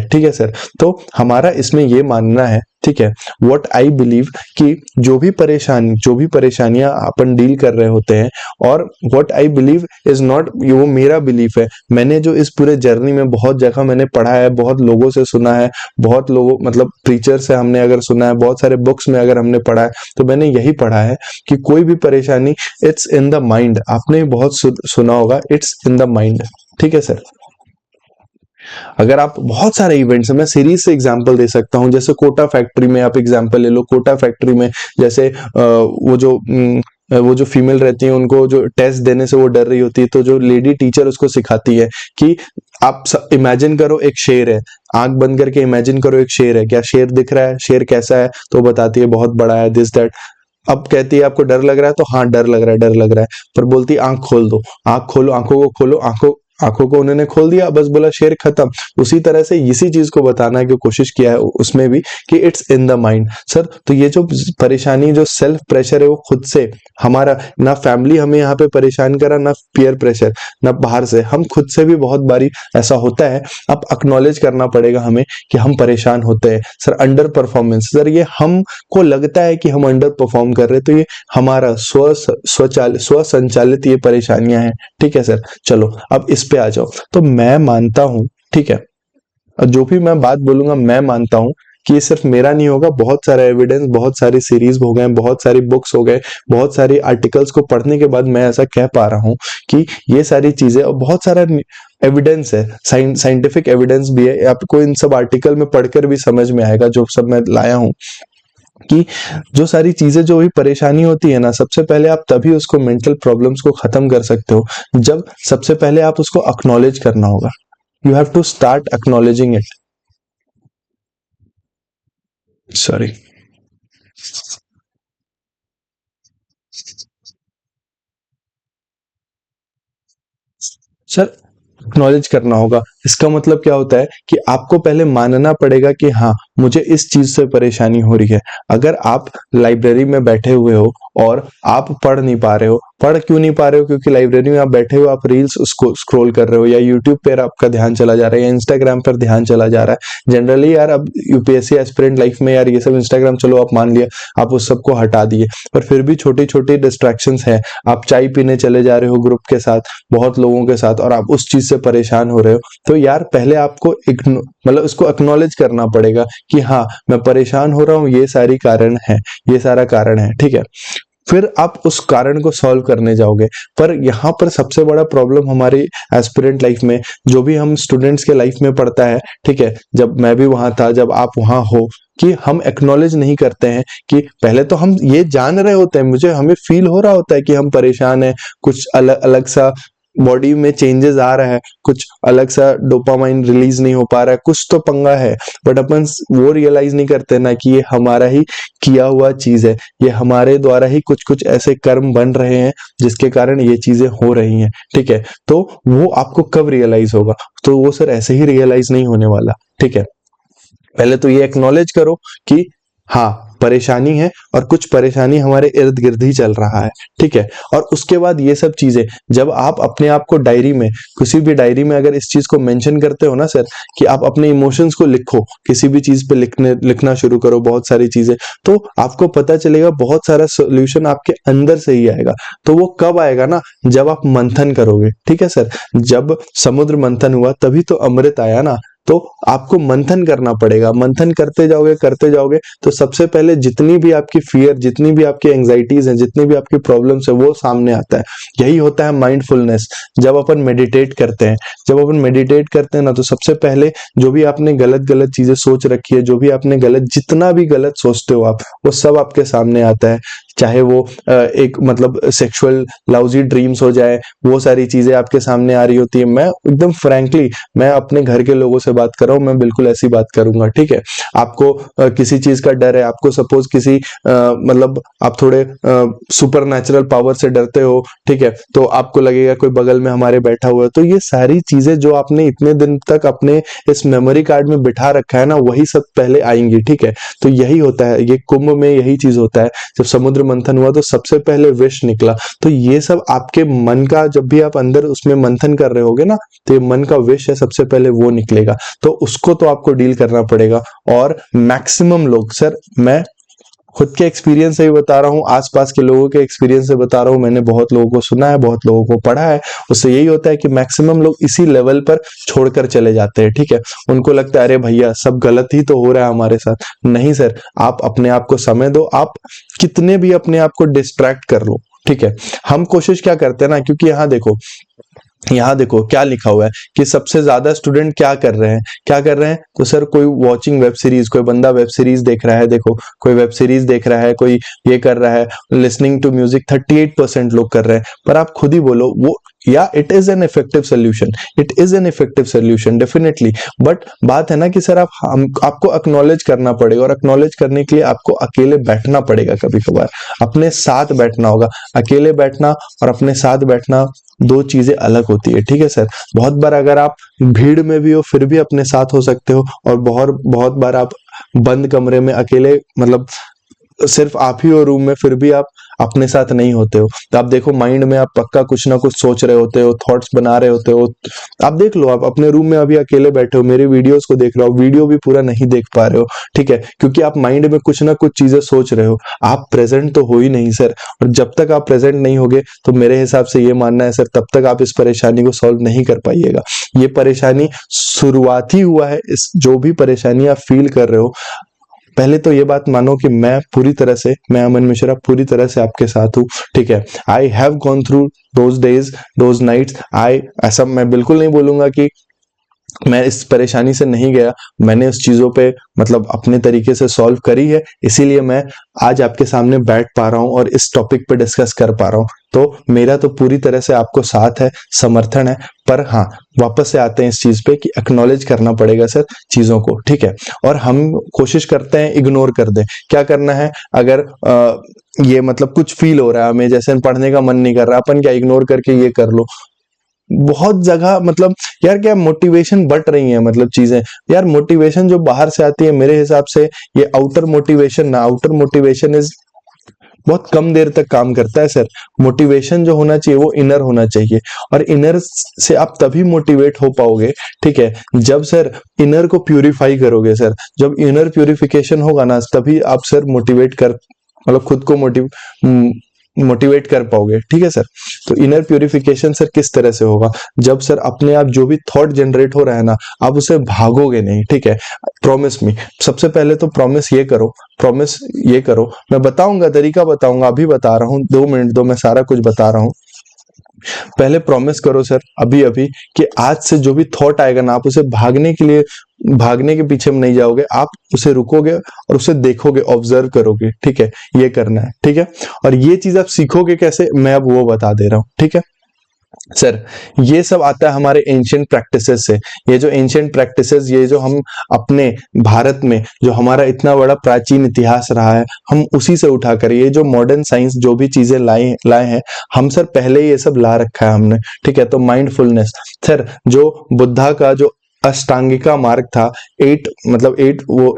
ठीक है सर, तो हमारा इसमें ये मानना है, ठीक है, व्हाट आई बिलीव, कि जो भी परेशानियां अपन डील कर रहे होते हैं, और what I believe is not, वो मेरा बिलीफ है, मैंने जो इस पूरे जर्नी में बहुत जगह मैंने पढ़ा है, बहुत लोगों से सुना है, बहुत लोगों मतलब टीचर से हमने अगर सुना है, बहुत सारे बुक्स में अगर हमने पढ़ा है, तो मैंने यही पढ़ा है कि कोई भी परेशानी, इट्स इन द माइंड। आपने बहुत सुना होगा, इट्स इन द माइंड। ठीक है सर, अगर आप बहुत सारे इवेंट्स, मैं सीरीज से एग्जांपल दे सकता हूं, जैसे कोटा फैक्ट्री में आप एग्जांपल ले लो। कोटा फैक्ट्री में जैसे वो जो फीमेल रहती है, उनको जो टेस्ट देने से वो डर रही होती है, तो जो लेडी टीचर उसको सिखाती है कि आप इमेजिन करो एक शेर है, आंख बंद करके इमेजिन करो एक शेर है, क्या शेर दिख रहा है, शेर कैसा है, तो बताती है बहुत बड़ा है, दिस दैट। अब कहती है आपको डर लग रहा है, तो हाँ डर लग रहा है, डर लग रहा है, पर बोलती है आंख खोल दो, आंख खोलो, आंखों को खोलो, आंखों को उन्होंने खोल दिया, बस बोला शेर खत्म। उसी तरह से इसी चीज को बताना की कोशिश किया है उसमें भी, कि it's in the mind. Sir तो ये जो परेशानी, जो सेल्फ प्रेशर है, वो खुद से, हमारा ना फैमिली हमें यहाँ पे परेशान करा, ना पीयर प्रेशर, ना बाहर से, हम खुद से भी बहुत बारी ऐसा होता है। अब एक्नॉलेज करना पड़ेगा हमें कि हम परेशान होते हैं। सर अंडर परफॉर्मेंस, सर ये हमको लगता है कि हम अंडर परफॉर्म कर रहे हैं, तो ये हमारा स्वसंचालित ये परेशानियां हैं। ठीक है सर, चलो अब इस पे आ जाओ। तो मैं मानता हूं, ठीक है, जो भी मैं बात बोलूंगा, मैं मानता हूं कि ये सिर्फ मेरा नहीं होगा, बहुत सारा एविडेंस, बहुत सारी सीरीज हो गए, बहुत सारी बुक्स हो गए, बहुत सारी आर्टिकल्स को पढ़ने के बाद मैं ऐसा कह पा रहा हूं कि ये सारी चीजें, और बहुत सारा एविडेंस है, साइंटिफिक एविडेंस भी है, आपको इन सब आर्टिकल में पढ़कर भी समझ में आएगा, जो सब मैं लाया हूं, कि जो सारी चीजें, जो भी परेशानी होती है ना, सबसे पहले आप तभी उसको, मेंटल प्रॉब्लम्स को खत्म कर सकते हो, जब सबसे पहले आप उसको एक्नॉलेज करना होगा। You have to start acknowledging it. Sorry sir, acknowledge करना होगा, इसका मतलब क्या होता है कि आपको पहले मानना पड़ेगा कि हाँ मुझे इस चीज से परेशानी हो रही है। अगर आप लाइब्रेरी में बैठे हुए हो और आप पढ़ नहीं पा रहे हो, पढ़ क्यों नहीं पा रहे हो? क्योंकि लाइब्रेरी में आप बैठे हो, आप रील्स उसको स्क्रॉल कर रहे हो, या यूट्यूब पर आपका ध्यान चला जा रहा है, या इंस्टाग्राम पर ध्यान चला जा रहा है। जनरली यार, अब यूपीएससी एस्पिरेंट लाइफ में यार ये सब इंस्टाग्राम, चलो आप मान लिया, आप उस सबको हटा दिए, पर फिर भी छोटी छोटी डिस्ट्रैक्शंस हैं। आप चाय पीने चले जा रहे हो ग्रुप के साथ, बहुत लोगों के साथ, और आप उस चीज से परेशान हो रहे हो, तो यार पहले आपको मतलब उसको एक्नॉलेज करना पड़ेगा कि हाँ मैं परेशान हो रहा हूँ, ये सारी कारण है, ये सारा कारण है। ठीक है, फिर आप उस कारण को सॉल्व करने जाओगे। पर यहाँ पर सबसे बड़ा प्रॉब्लम हमारी एस्पिरेंट लाइफ में, जो भी हम स्टूडेंट्स के लाइफ में पड़ता है, ठीक है, जब मैं भी वहां था, जब आप वहां हो, कि हम एक्नॉलेज नहीं करते हैं कि पहले तो हम ये जान रहे होते हैं, हमें फील हो रहा होता है कि हम परेशान हैं, कुछ अलग अलग सा बॉडी में चेंजेस आ रहा है, कुछ अलग सा डोपामाइन रिलीज नहीं हो पा रहा है, कुछ तो पंगा है, बट अपन वो रियलाइज नहीं करते ना कि ये हमारा ही किया हुआ चीज है, ये हमारे द्वारा ही कुछ कुछ ऐसे कर्म बन रहे हैं जिसके कारण ये चीजें हो रही हैं। ठीक है, तो वो आपको कब रियलाइज होगा? तो वो सर ऐसे ही रियलाइज नहीं होने वाला। ठीक है, पहले तो ये एक्नॉलेज करो कि हाँ परेशानी है, और कुछ परेशानी हमारे इर्द गिर्द ही चल रहा है। ठीक है, और उसके बाद ये सब चीजें, जब आप अपने आप को डायरी में, किसी भी डायरी में अगर इस चीज को मेंशन करते हो ना सर, कि आप अपने इमोशंस को लिखो, किसी भी चीज पे लिखना शुरू करो, बहुत सारी चीजें, तो आपको पता चलेगा बहुत सारा सोल्यूशन आपके अंदर से ही आएगा। तो वो कब आएगा ना, जब आप मंथन करोगे। ठीक है सर, जब समुद्र मंथन हुआ तभी तो अमृत आया ना। तो आपको मंथन करना पड़ेगा, मंथन करते जाओगे तो सबसे पहले जितनी भी आपकी फियर, जितनी भी आपकी एंजाइटीज हैं, जितनी भी आपकी प्रॉब्लम्स है, वो सामने आता है। यही होता है माइंडफुलनेस। जब अपन मेडिटेट करते हैं, ना, तो सबसे पहले जो भी आपने गलत गलत चीजें सोच रखी है, जो भी आपने गलत, जितना भी गलत सोचते हो आप, वो सब आपके सामने आता है। चाहे वो एक मतलब सेक्सुअल लाउजी ड्रीम्स हो जाए, वो सारी चीजें आपके सामने आ रही होती है। मैं एकदम फ्रैंकली मैं अपने घर के लोगों से बात कर रहा हूँ, मैं बिल्कुल ऐसी बात करूंगा, ठीक है। आपको किसी चीज का डर है, आपको सपोज किसी मतलब आप थोड़े सुपर नेचुरल पावर से डरते हो, ठीक है, तो आपको लगेगा कोई बगल में हमारे बैठा हुआ है। तो ये सारी चीजें जो आपने इतने दिन तक अपने इस मेमोरी कार्ड में बिठा रखा है ना, वही सब पहले आएंगी, ठीक है। तो यही होता है, ये कुंभ में यही चीज होता है। जब समुद्र मंथन हुआ तो सबसे पहले विष निकला। तो ये सब आपके मन का, जब भी आप अंदर उसमें मंथन कर रहे होगे ना, तो ये मन का विष है, सबसे पहले वो निकलेगा। तो उसको तो आपको डील करना पड़ेगा। और मैक्सिमम लोग, सर मैं खुद के एक्सपीरियंस से भी बता रहा हूँ, आसपास के लोगों के एक्सपीरियंस से बता रहा हूँ, मैंने बहुत लोगों को सुना है, बहुत लोगों को पढ़ा है, उससे यही होता है कि मैक्सिमम लोग इसी लेवल पर छोड़कर चले जाते हैं, ठीक है। उनको लगता है अरे भैया सब गलत ही तो हो रहा है हमारे साथ। नहीं सर, आप अपने आप को समय दो, आप कितने भी अपने आप को डिस्ट्रैक्ट कर लो, ठीक है। हम कोशिश क्या करते हैं ना, क्योंकि यहाँ देखो क्या लिखा हुआ है कि सबसे ज्यादा स्टूडेंट क्या कर रहे हैं, क्या कर रहे हैं, तो सर कोई वॉचिंग वेब सीरीज, कोई बंदा वेब सीरीज देख रहा है, देखो कोई वेब सीरीज देख रहा है, कोई ये कर रहा है, लिसनिंग टू म्यूजिक 38% लोग कर रहे हैं। पर आप खुद ही बोलो, वो या it is an effective solution, it is an effective solution definitely. But बात है ना कि सर आपको एक्नॉलेज करना पड़ेगा, और एक्नॉलेज करने के लिए आपको अकेले बैठना पड़ेगा, कभी कभार अपने साथ बैठना होगा। अकेले बैठना और अपने साथ बैठना दो चीजें अलग होती है, ठीक है सर। बहुत बार अगर आप भीड़ में भी हो फिर भी अपने साथ हो सकते हो, और बहुत बहुत बार आप बंद कमरे में अकेले, मतलब सिर्फ आप ही हो रूम में, फिर भी आप अपने साथ नहीं होते हो। तो आप देखो माइंड में आप पक्का कुछ ना कुछ सोच रहे होते हो, थॉट्स बना रहे होते हो। आप देख लो, आप अपने रूम में अभी अकेले बैठे हो, मेरे वीडियोस को देख रहे हो, वीडियो भी पूरा नहीं देख पा रहे हो, ठीक है, क्योंकि आप माइंड में कुछ ना कुछ चीजें सोच रहे हो, आप प्रेजेंट तो हो ही नहीं सर। और जब तक आप प्रेजेंट नहीं होगे, तो मेरे हिसाब से ये मानना है सर, तब तक आप इस परेशानी को सॉल्व नहीं कर पाइएगा। ये परेशानी शुरुआत ही हुआ है, इस जो भी परेशानी आप फील कर रहे हो, पहले तो ये बात मानो कि मैं पूरी तरह से, मैं अमन मिश्रा पूरी तरह से आपके साथ हूँ, ठीक है। I have gone through those days, those nights. ऐसा मैं बिल्कुल नहीं बोलूंगा कि मैं इस परेशानी से नहीं गया, मैंने उस चीजों पे मतलब अपने तरीके से सॉल्व करी है, इसीलिए मैं आज आपके सामने बैठ पा रहा हूँ और इस टॉपिक पे डिस्कस कर पा रहा हूँ। तो मेरा तो पूरी तरह से आपको साथ है, समर्थन है। पर हाँ, वापस से आते हैं इस चीज पे कि एक्नॉलेज करना पड़ेगा सर चीजों को, ठीक है। और हम कोशिश करते हैं इग्नोर कर दें। क्या करना है, अगर ये मतलब कुछ फील हो रहा है हमें, जैसे पढ़ने का मन नहीं कर रहा, अपन क्या इग्नोर करके ये कर लो। बहुत जगह मतलब यार क्या मोटिवेशन बट रही है, मतलब चीजें यार, मोटिवेशन जो बाहर से आती है मेरे हिसाब से, ये आउटर मोटिवेशन ना, आउटर मोटिवेशन इज बहुत कम देर तक काम करता है सर। मोटिवेशन जो होना चाहिए वो इनर होना चाहिए, और इनर से आप तभी मोटिवेट हो पाओगे, ठीक है, जब सर इनर को प्यूरिफाई करोगे सर। जब इनर प्यूरिफिकेशन होगा ना, तभी आप सर मोटिवेट कर, मतलब खुद को मोटिवेट कर पाओगे, ठीक है सर। तो इनर प्यूरिफिकेशन सर किस तरह से होगा, जब सर अपने आप जो भी थॉट जनरेट हो रहा है ना, आप उसे भागोगे नहीं, ठीक है। प्रॉमिस मी, सबसे पहले तो प्रॉमिस ये करो, मैं बताऊंगा तरीका, बताऊंगा, अभी बता रहा हूँ, 2 मिनट दो, मैं सारा कुछ बता रहा हूँ। पहले प्रॉमिस करो सर अभी अभी कि आज से जो भी थॉट आएगा ना, आप उसे भागने के पीछे में नहीं जाओगे, आप उसे रुकोगे और उसे देखोगे, ऑब्जर्व करोगे, ठीक है। ये करना है, ठीक है। और ये चीज आप सीखोगे कैसे, मैं अब वो बता दे रहा हूं, ठीक है सर। ये सब आता है हमारे एंशिएंट प्रैक्टिसेस से। ये जो एंशिएंट प्रैक्टिसेस, ये जो हम अपने भारत में, जो हमारा इतना बड़ा प्राचीन इतिहास रहा है, हम उसी से उठाकर ये जो मॉडर्न साइंस जो भी चीजें लाए हैं, हम सर पहले ये सब ला रखा है हमने, ठीक है। तो माइंडफुलनेस सर, जो बुद्धा का जो अष्टांगिका मार्ग था, 8 वो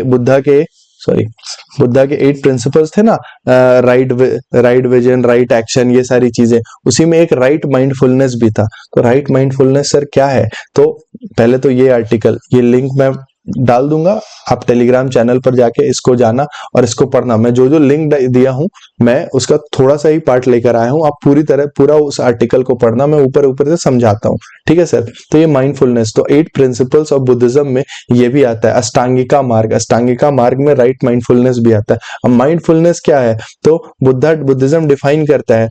बुद्धा के 8 प्रिंसिपल्स थे ना, राइट विजन, राइट एक्शन, ये सारी चीजें, उसी में एक राइट माइंडफुलनेस भी था। तो राइट माइंडफुलनेस सर क्या है, तो पहले तो ये आर्टिकल, ये लिंक मैं डाल दूंगा, आप टेलीग्राम चैनल पर जाके इसको जाना और इसको पढ़ना। मैं जो जो लिंक दिया हूं, मैं उसका थोड़ा सा ही पार्ट लेकर आया हूं, आप पूरा उस आर्टिकल को पढ़ना, मैं ऊपर ऊपर से समझाता हूं, ठीक है सर। तो ये माइंडफुलनेस, तो 8 प्रिंसिपल्स ऑफ बुद्धिज्म में ये भी आता है, अष्टांगिका मार्ग में राइट माइंडफुलनेस भी आता है। अब माइंडफुलनेस क्या है, तो बुद्धिज्म डिफाइन करता है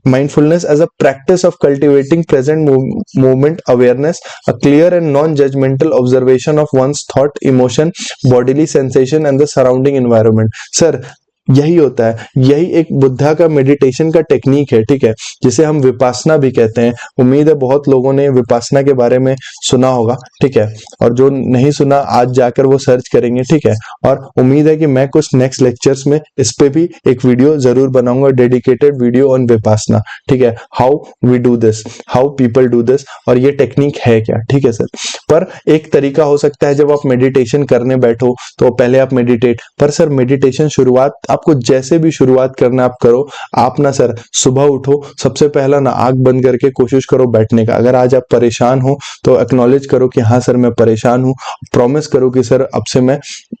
mindfulness as a practice of cultivating present moment awareness, a clear and non-judgmental observation of one's thought, emotion, bodily sensation and the surrounding environment. Sir यही होता है, यही एक बुद्धा का मेडिटेशन का टेक्निक है, ठीक है, जिसे हम विपासना भी कहते हैं। उम्मीद है बहुत लोगों ने विपासना के बारे में सुना होगा, ठीक है, और जो नहीं सुना आज जाकर वो सर्च करेंगे, ठीक है। और उम्मीद है कि मैं कुछ नेक्स्ट लेक्चर्स में इस पे भी एक वीडियो जरूर बनाऊंगा, डेडिकेटेड वीडियो ऑन विपासना, ठीक है, how we do this, how people do this, और ये टेक्निक है क्या, ठीक है सर। पर एक तरीका हो सकता है, जब आप मेडिटेशन करने बैठो तो पहले आप मेडिटेट, पर सर मेडिटेशन शुरुआत आपको जैसे भी शुरुआत करना आप करो। आप ना सर सुबह उठो, सबसे पहला ना आंख बंद करके कोशिश करो बैठने का। अगर आज आप परेशान हो तो एक्नॉलेज करो कि हाँ सर मैं परेशान हूँ, प्रॉमिस करो कि सर अब से मैं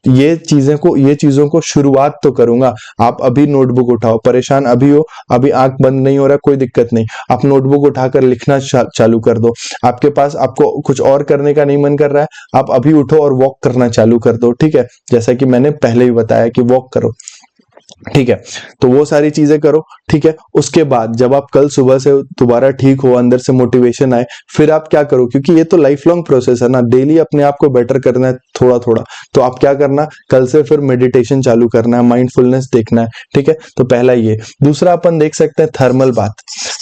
ये चीजों को शुरुआत तो करूंगा। आप अभी नोटबुक उठाओ, परेशान अभी हो, अभी आंख बंद नहीं हो रहा, कोई दिक्कत नहीं, आप नोटबुक उठाकर लिखना चालू कर दो। आपके पास आपको कुछ और करने का नहीं मन कर रहा है, आप अभी उठो और वॉक करना चालू कर दो, ठीक है, जैसा कि मैंने पहले ही बताया कि वॉक करो, ठीक है। तो वो सारी चीजें करो, ठीक है। उसके बाद जब आप कल सुबह से दोबारा ठीक हो, अंदर से मोटिवेशन आए, फिर आप क्या करो, क्योंकि ये तो लाइफ लॉन्ग प्रोसेस है ना, डेली अपने आप को बेटर करना है थोड़ा थोड़ा। तो आप क्या करना, कल से फिर मेडिटेशन चालू करना है, माइंडफुलनेस देखना है, ठीक है। तो पहला ये। दूसरा अपन देख सकते हैं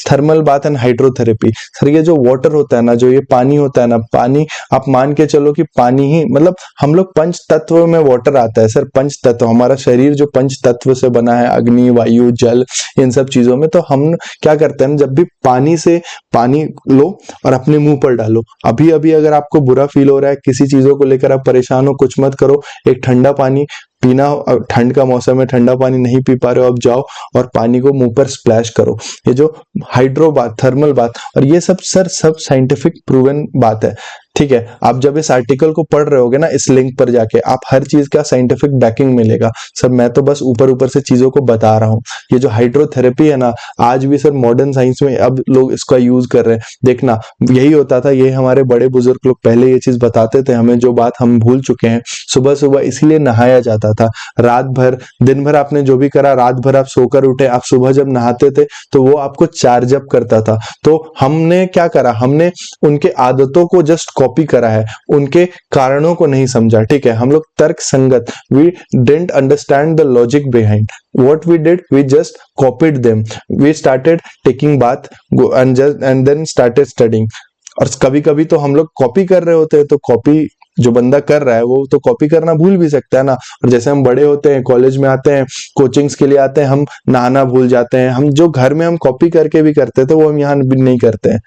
thermal bath and hydrotherapy. Sir ये जो वाटर होता है ना, जो ये पानी होता है ना, पानी आप मान के चलो कि पानी ही, मतलब हम लोग पंच तत्व में वाटर आता है सर, पंच तत्व, हमारा शरीर जो पंच तत्व से बना है, अग्नि, वायु, जल, इन सब चीजों में। तो हम क्या करते हैं, जब भी पानी से पानी लो और अपने मुंह पर डालो। अभी अभी अगर आपको बुरा फील हो रहा है, किसी चीजों को लेकर आप परेशान हो, कुछ मत करो, एक ठंडा पानी पीना, ठंड का मौसम है, ठंडा पानी नहीं पी पा रहे हो, आप जाओ और पानी को मुंह पर स्प्लैश करो। ये जो हाइड्रो बाथ, थर्मल बाथ, और ये सब सर सब साइंटिफिक प्रूवन बात है, ठीक है। आप जब इस आर्टिकल को पढ़ रहे होगे ना, इस लिंक पर जाके आप हर चीज का साइंटिफिक बैकिंग मिलेगा सर। मैं तो बस ऊपर ऊपर से चीजों को बता रहा हूँ। ये जो हाइड्रोथेरेपी है ना, आज भी सर मॉडर्न साइंस में अब लोग इसका यूज कर रहे हैं। देखना यही होता था, ये हमारे बड़े बुजुर्ग लोग पहले ये चीज बताते थे हमें, जो बात हम भूल चुके हैं। सुबह सुबह इसीलिए नहाया जाता था, रात भर दिन भर आपने जो भी करा, रात भर आप सोकर उठे, आप सुबह जब नहाते थे तो वो आपको चार्ज अप करता था। तो हमने क्या करा, हमने उनके आदतों को जस्ट कॉपी करा है, उनके कारणों को नहीं समझा, ठीक है। हम लोग तर्क संगत, we didn't understand the logic behind what we did, we just copied them, we started taking bath and then started studying. और कभी कभी तो हम लोग कॉपी कर रहे होते हैं, तो कॉपी जो बंदा कर रहा है वो तो कॉपी करना भूल भी सकता है ना। और जैसे हम बड़े होते हैं, कॉलेज में आते हैं, कोचिंग्स के लिए आते हैं, हम नहाना भूल जाते हैं। हम जो घर में हम कॉपी करके भी करते थे वो हम यहाँ भी नहीं करते हैं।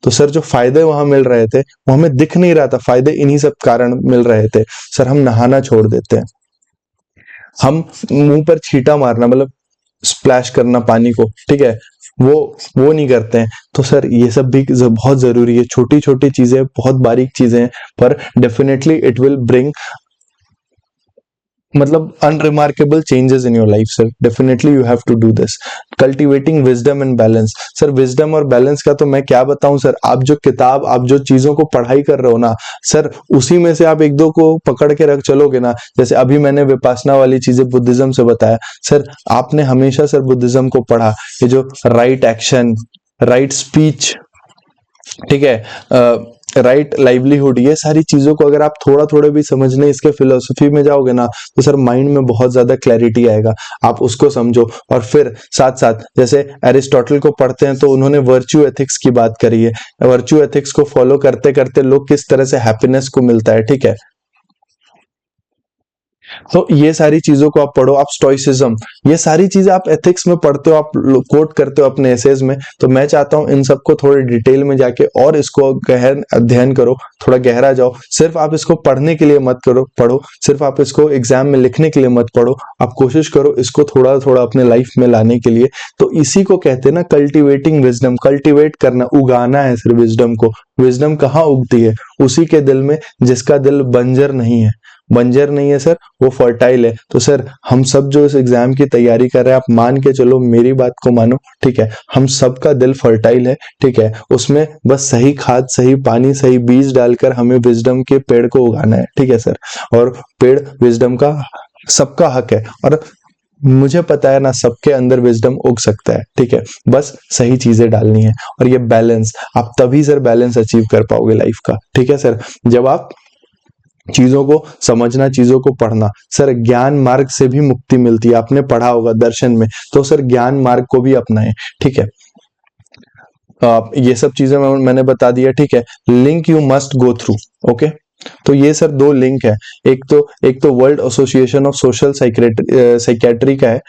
तो सर जो फायदे वहां मिल रहे थे वो हमें दिख नहीं रहा था, फायदे इन्हीं सब कारण मिल रहे थे। सर हम नहाना छोड़ देते हैं, हम मुंह पर छींटा मारना, मतलब स्प्लैश करना पानी को, ठीक है, वो नहीं करते हैं। तो सर ये सब भी बहुत जरूरी है, छोटी छोटी चीजें, बहुत बारीक चीजें हैं, पर डेफिनेटली इट विल ब्रिंग मतलब unremarkable changes in your life sir. Definitely you have to do this. Cultivating wisdom and balance. Sir wisdom और बैलेंस का तो मैं क्या बताऊं सर, आप जो किताब, आप जो चीजों को पढ़ाई कर रहे हो ना सर, उसी में से आप एक दो को पकड़ के रख चलोगे ना। जैसे अभी मैंने विपासना वाली चीजें बुद्धिज्म से बताया सर, आपने हमेशा सर बुद्धिज्म को पढ़ा, ये जो राइट एक्शन, राइट स्पीच, ठीक है, राइट लाइवलीहुड, ये सारी चीजों को अगर आप थोड़ा थोड़ा भी समझने, इसके फिलोसफी में जाओगे ना, तो सर माइंड में बहुत ज्यादा क्लैरिटी आएगा। आप उसको समझो। और फिर साथ साथ जैसे एरिस्टोटल को पढ़ते हैं तो उन्होंने वर्च्यू एथिक्स की बात करी है। वर्च्यू एथिक्स को फॉलो करते करते लोग किस तरह से हैप्पीनेस को मिलता है, ठीक है। तो ये सारी चीजों को आप पढ़ो। आप स्टोइसिज्म, ये सारी चीजें आप एथिक्स में पढ़ते हो, आप कोट करते हो अपने एसेज में। तो मैं चाहता हूं इन सबको थोड़े डिटेल में जाके और इसको गहन अध्ययन करो, थोड़ा गहरा जाओ। सिर्फ आप इसको पढ़ने के लिए मत पढ़ो, सिर्फ आप इसको एग्जाम में लिखने के लिए मत पढ़ो, आप कोशिश करो इसको थोड़ा थोड़ा अपने लाइफ में लाने के लिए। तो इसी को कहते हैं ना कल्टिवेटिंग विजडम, कल्टिवेट करना, उगाना है सर विजडम को। विजडम कहाँ उगती है? उसी के दिल में जिसका दिल बंजर नहीं है। बंजर नहीं है सर, वो फर्टाइल है। तो सर हम सब जो इस एग्जाम की तैयारी कर रहे हैं, आप मान के चलो, मेरी बात को मानो, ठीक है, हम सबका दिल फर्टाइल है, ठीक है। उसमें बस सही खाद, सही पानी, सही बीज डालकर हमें विजडम के पेड़ को उगाना है, ठीक है सर। और पेड़ विजडम का सबका हक है। और मुझे पता है ना, सबके अंदर विजडम उग सकता है, ठीक है, बस सही चीजें डालनी है। और ये बैलेंस, आप तभी सर बैलेंस अचीव कर पाओगे लाइफ का, ठीक है सर, जब आप चीजों को समझना, चीजों को पढ़ना। सर ज्ञान मार्ग से भी मुक्ति मिलती है, आपने पढ़ा होगा दर्शन में, तो सर ज्ञान मार्ग को भी अपनाएं, ठीक है। ये सब चीजें मैंने बता दिया, ठीक है। Link you must go through, okay. तो ये सर दो लिंक है, एक तो world association of social psychiatry का है,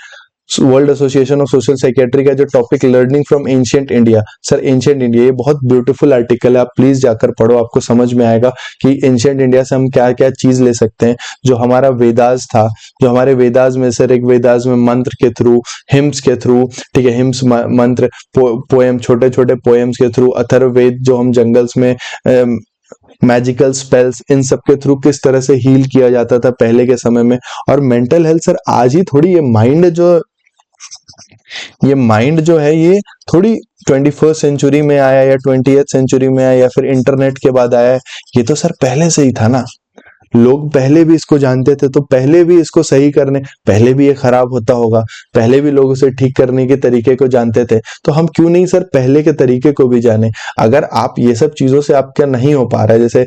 world association of social psychiatry का जो topic learning from ancient India. Sir ancient India, ये बहुत ब्यूटीफुल आर्टिकल है, आप प्लीज जाकर पढ़ो, आपको समझ में आएगा कि एंशिएंट इंडिया से हम क्या क्या चीज ले सकते हैं। जो हमारा वेदास था, जो हमारे वेदास में सर, एक वेदास में मंत्र के थ्रू, हिम्स के थ्रू, ठीक है, हिम्स मंत्र, पोएम, छोटे छोटे पोएम्स के थ्रू, अथर्ववेद जो हम जंगल्स में मैजिकल स्पेल्स, इन सब के थ्रू किस तरह से हील किया जाता था पहले के समय में। और मेंटल हेल्थ सर आज ही थोड़ी, ये माइंड जो है ये थोड़ी 21st सेंचुरी में आया या 20th सेंचुरी में आया या फिर इंटरनेट के बाद आया है। ये तो सर पहले से ही था ना, लोग पहले भी इसको जानते थे, तो पहले भी इसको सही करने, पहले भी ये खराब होता होगा, पहले भी लोग उसे ठीक करने के तरीके को जानते थे, तो हम क्यों नहीं सर पहले के तरीके को भी जाने। अगर आप ये सब चीजों से आपका नहीं हो पा रहा है, जैसे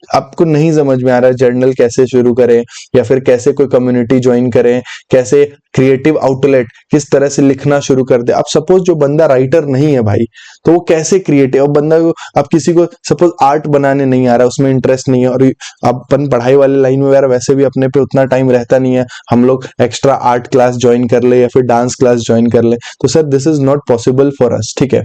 आपको नहीं समझ में आ रहा है जर्नल कैसे शुरू करें, या फिर कैसे कोई कम्युनिटी ज्वाइन करें, कैसे क्रिएटिव आउटलेट किस तरह से लिखना शुरू कर दे। अब सपोज जो बंदा राइटर नहीं है भाई, तो वो कैसे क्रिएटिव, अब बंदा को, अब किसी को सपोज आर्ट बनाने नहीं आ रहा, उसमें इंटरेस्ट नहीं है, और अपन पढ़ाई वाले लाइन में यार वैसे भी अपने पे उतना टाइम रहता नहीं है, हम लोग एक्स्ट्रा आर्ट क्लास ज्वाइन कर ले या फिर डांस क्लास ज्वाइन कर ले, तो sir this is not possible for us, ठीक है।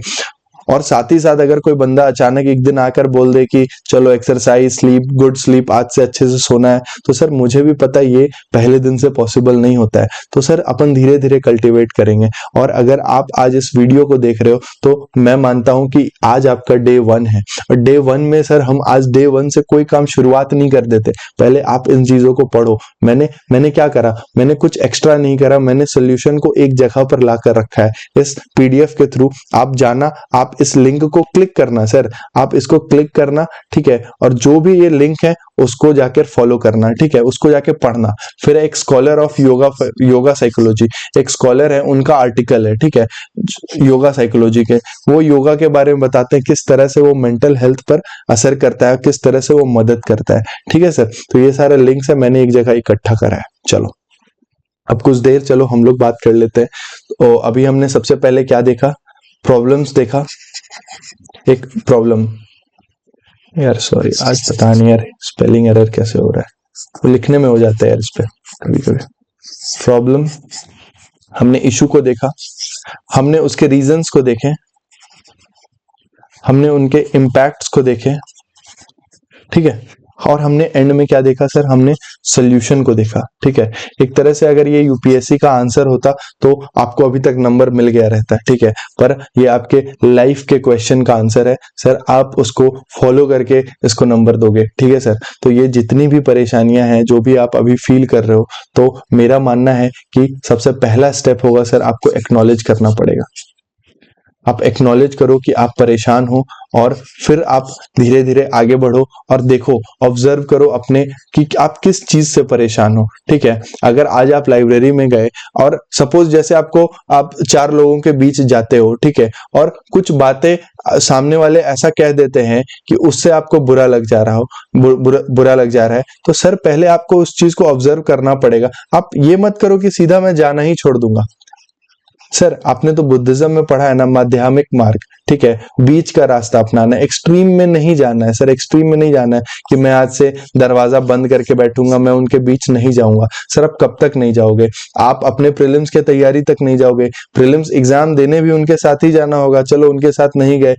और साथ ही साथ अगर कोई बंदा अचानक एक दिन आकर बोल दे कि चलो एक्सरसाइज, स्लीप, गुड स्लीप, आज से अच्छे से सोना है, तो सर मुझे भी पता है ये पहले दिन से पॉसिबल नहीं होता है, तो सर अपन धीरे धीरे कल्टीवेट करेंगे। और अगर आप आज इस वीडियो को देख रहे हो, तो मैं मानता हूं कि आज आपका डे 1 है, और डे 1 में सर हम आज डे 1 से कोई काम शुरुआत नहीं कर देते, पहले आप इन चीजों को पढ़ो। मैंने क्या करा, मैंने कुछ एक्स्ट्रा नहीं करा, मैंने सोल्यूशन को एक जगह पर ला कर रखा है, इस पीडीएफ के थ्रू आप जाना, आप इस लिंक को क्लिक करना सर, आप इसको क्लिक करना, ठीक है, और जो भी ये लिंक है उसको जाकर फॉलो करना, ठीक है, उसको जाके पढ़ना। फिर एक स्कॉलर ऑफ योगा साइकोलॉजी, एक स्कॉलर है, उनका आर्टिकल है, ठीक है, योगा साइकोलॉजी के, वो योगा के बारे में बताते हैं किस तरह से वो मेंटल हेल्थ पर असर करता है, किस तरह से वो मदद करता है, ठीक है सर। तो ये सारे लिंक्स है, मैंने एक जगह इकट्ठा करा है। चलो अब कुछ देर चलो हम लोग बात कर लेते हैं। तो अभी हमने सबसे पहले क्या देखा, प्रॉब्लम्स देखा। एक प्रॉब्लम, यार सॉरी आज पता नहीं यार स्पेलिंग एरर कैसे हो रहा है, वो लिखने में हो जाता है यार इस पे कभी कभी। प्रॉब्लम, हमने इशू को देखा, हमने उसके रीजंस को देखे, हमने उनके इम्पैक्ट्स को देखे, ठीक है, और हमने एंड में क्या देखा सर, हमने सोल्यूशन को देखा, ठीक है। एक तरह से अगर ये यूपीएससी का आंसर होता तो आपको अभी तक नंबर मिल गया रहता, ठीक है, पर ये आपके लाइफ के क्वेश्चन का आंसर है सर, आप उसको फॉलो करके इसको नंबर दोगे, ठीक है सर। तो ये जितनी भी परेशानियां हैं, जो भी आप अभी फील कर रहे हो, तो मेरा मानना है कि सबसे पहला स्टेप होगा सर, आपको एक्नॉलेज करना पड़ेगा। आप एक्नॉलेज करो कि आप परेशान हो, और फिर आप धीरे धीरे आगे बढ़ो और देखो, ऑब्जर्व करो अपने कि आप किस चीज से परेशान हो, ठीक है। अगर आज आप लाइब्रेरी में गए और सपोज जैसे आप 4 लोगों के बीच जाते हो, ठीक है, और कुछ बातें सामने वाले ऐसा कह देते हैं कि उससे आपको बुरा लग जा रहा हो, बुरा लग जा रहा है, तो सर पहले आपको उस चीज को ऑब्जर्व करना पड़ेगा। आप ये मत करो कि सीधा मैं जाना ही छोड़ दूंगा। सर आपने तो बुद्धिज्म में पढ़ा है ना, माध्यमिक मार्ग, ठीक है, बीच का रास्ता अपनाना है, एक्सट्रीम में नहीं जाना है सर, एक्सट्रीम में नहीं जाना है कि मैं आज से दरवाजा बंद करके बैठूंगा, मैं उनके बीच नहीं जाऊंगा। सर आप कब तक नहीं जाओगे, आप अपने प्रीलिम्स के तैयारी तक नहीं जाओगे, प्रीलिम्स एग्जाम देने भी उनके साथ ही जाना होगा, चलो उनके साथ नहीं गए,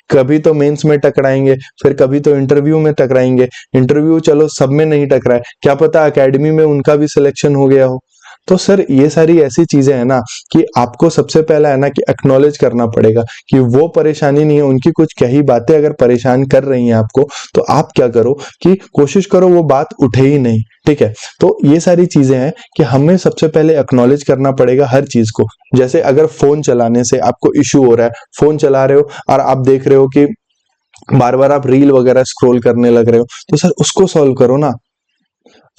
कभी तो मेंस में टकराएंगे, फिर कभी तो इंटरव्यू में टकराएंगे, इंटरव्यू चलो सब में नहीं टकराए, क्या पता एकेडमी में उनका भी सिलेक्शन हो गया हो। तो सर ये सारी ऐसी चीजें हैं ना कि आपको सबसे पहला है ना कि एक्नॉलेज करना पड़ेगा कि वो परेशानी नहीं है, उनकी कुछ कही बातें अगर परेशान कर रही हैं आपको, तो आप क्या करो कि कोशिश करो वो बात उठे ही नहीं, ठीक है। तो ये सारी चीजें हैं कि हमें सबसे पहले एक्नॉलेज करना पड़ेगा हर चीज को। जैसे अगर फोन चलाने से आपको इश्यू हो रहा है, फोन चला रहे हो और आप देख रहे हो कि बार बार आप रील वगैरह स्क्रॉल करने लग रहे हो, तो सर उसको सॉल्व करो ना।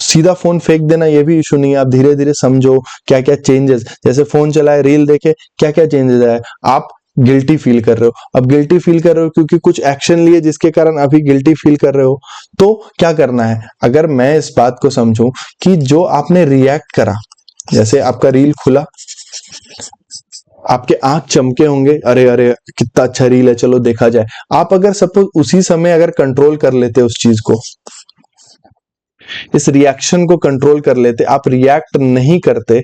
सीधा फोन फेंक देना ये भी इशू नहीं है, आप धीरे धीरे समझो क्या क्या चेंजेस, जैसे फोन चलाए, रील देखे, क्या क्या चेंजेस आए, आप गिल्टी फील कर रहे हो, अब गिल्टी फील कर रहे हो क्योंकि कुछ एक्शन लिए जिसके कारण अभी गिल्टी फील कर रहे हो, तो क्या करना है, अगर मैं इस बात को समझूं कि जो आपने रिएक्ट करा, जैसे आपका रील खुला, आपके आंख चमके होंगे, अरे अरे कितना अच्छा रील है, चलो देखा जाए, आप अगर सपोज उसी समय अगर कंट्रोल कर लेते उस चीज को, इस रिएक्शन को कंट्रोल कर लेते, आप रिएक्ट नहीं करते,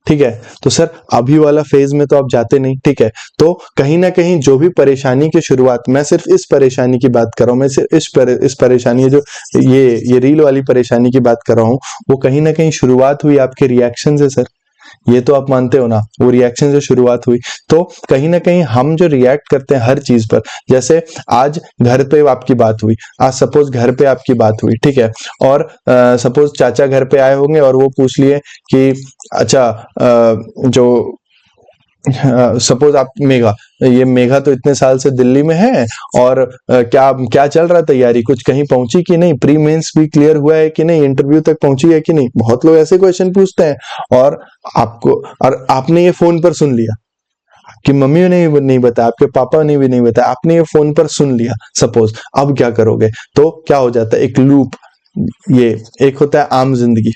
ठीक है, तो सर अभी वाला फेज में तो आप जाते नहीं, ठीक है, तो कहीं ना कहीं जो भी परेशानी की शुरुआत, मैं सिर्फ इस परेशानी की बात कर रहा हूं, मैं सिर्फ इस परेशानी है जो ये रील वाली परेशानी की बात कर रहा हूं, वो कहीं ना कहीं शुरुआत हुई आपके रिएक्शन से सर, ये तो आप मानते हो ना, वो रिएक्शन से शुरुआत हुई, तो कहीं ना कहीं हम जो रिएक्ट करते हैं हर चीज पर, जैसे आज घर पे आपकी बात हुई, आज सपोज घर पे आपकी बात हुई, ठीक है, और सपोज चाचा घर पे आए होंगे और वो पूछ लिए कि अच्छा जो सपोज आप मेघा तो इतने साल से दिल्ली में है, और क्या क्या चल रहा है तैयारी, कुछ कहीं पहुंची कि नहीं, प्री मेंस भी क्लियर हुआ है कि नहीं, इंटरव्यू तक पहुंची है कि नहीं, बहुत लोग ऐसे क्वेश्चन पूछते हैं, और आपने ये फोन पर सुन लिया कि मम्मी ने भी नहीं बताया, आपके पापा ने भी नहीं बताया, आपने ये फोन पर सुन लिया सपोज, अब क्या करोगे, तो क्या हो जाता है, एक लूप, ये एक होता है आम जिंदगी,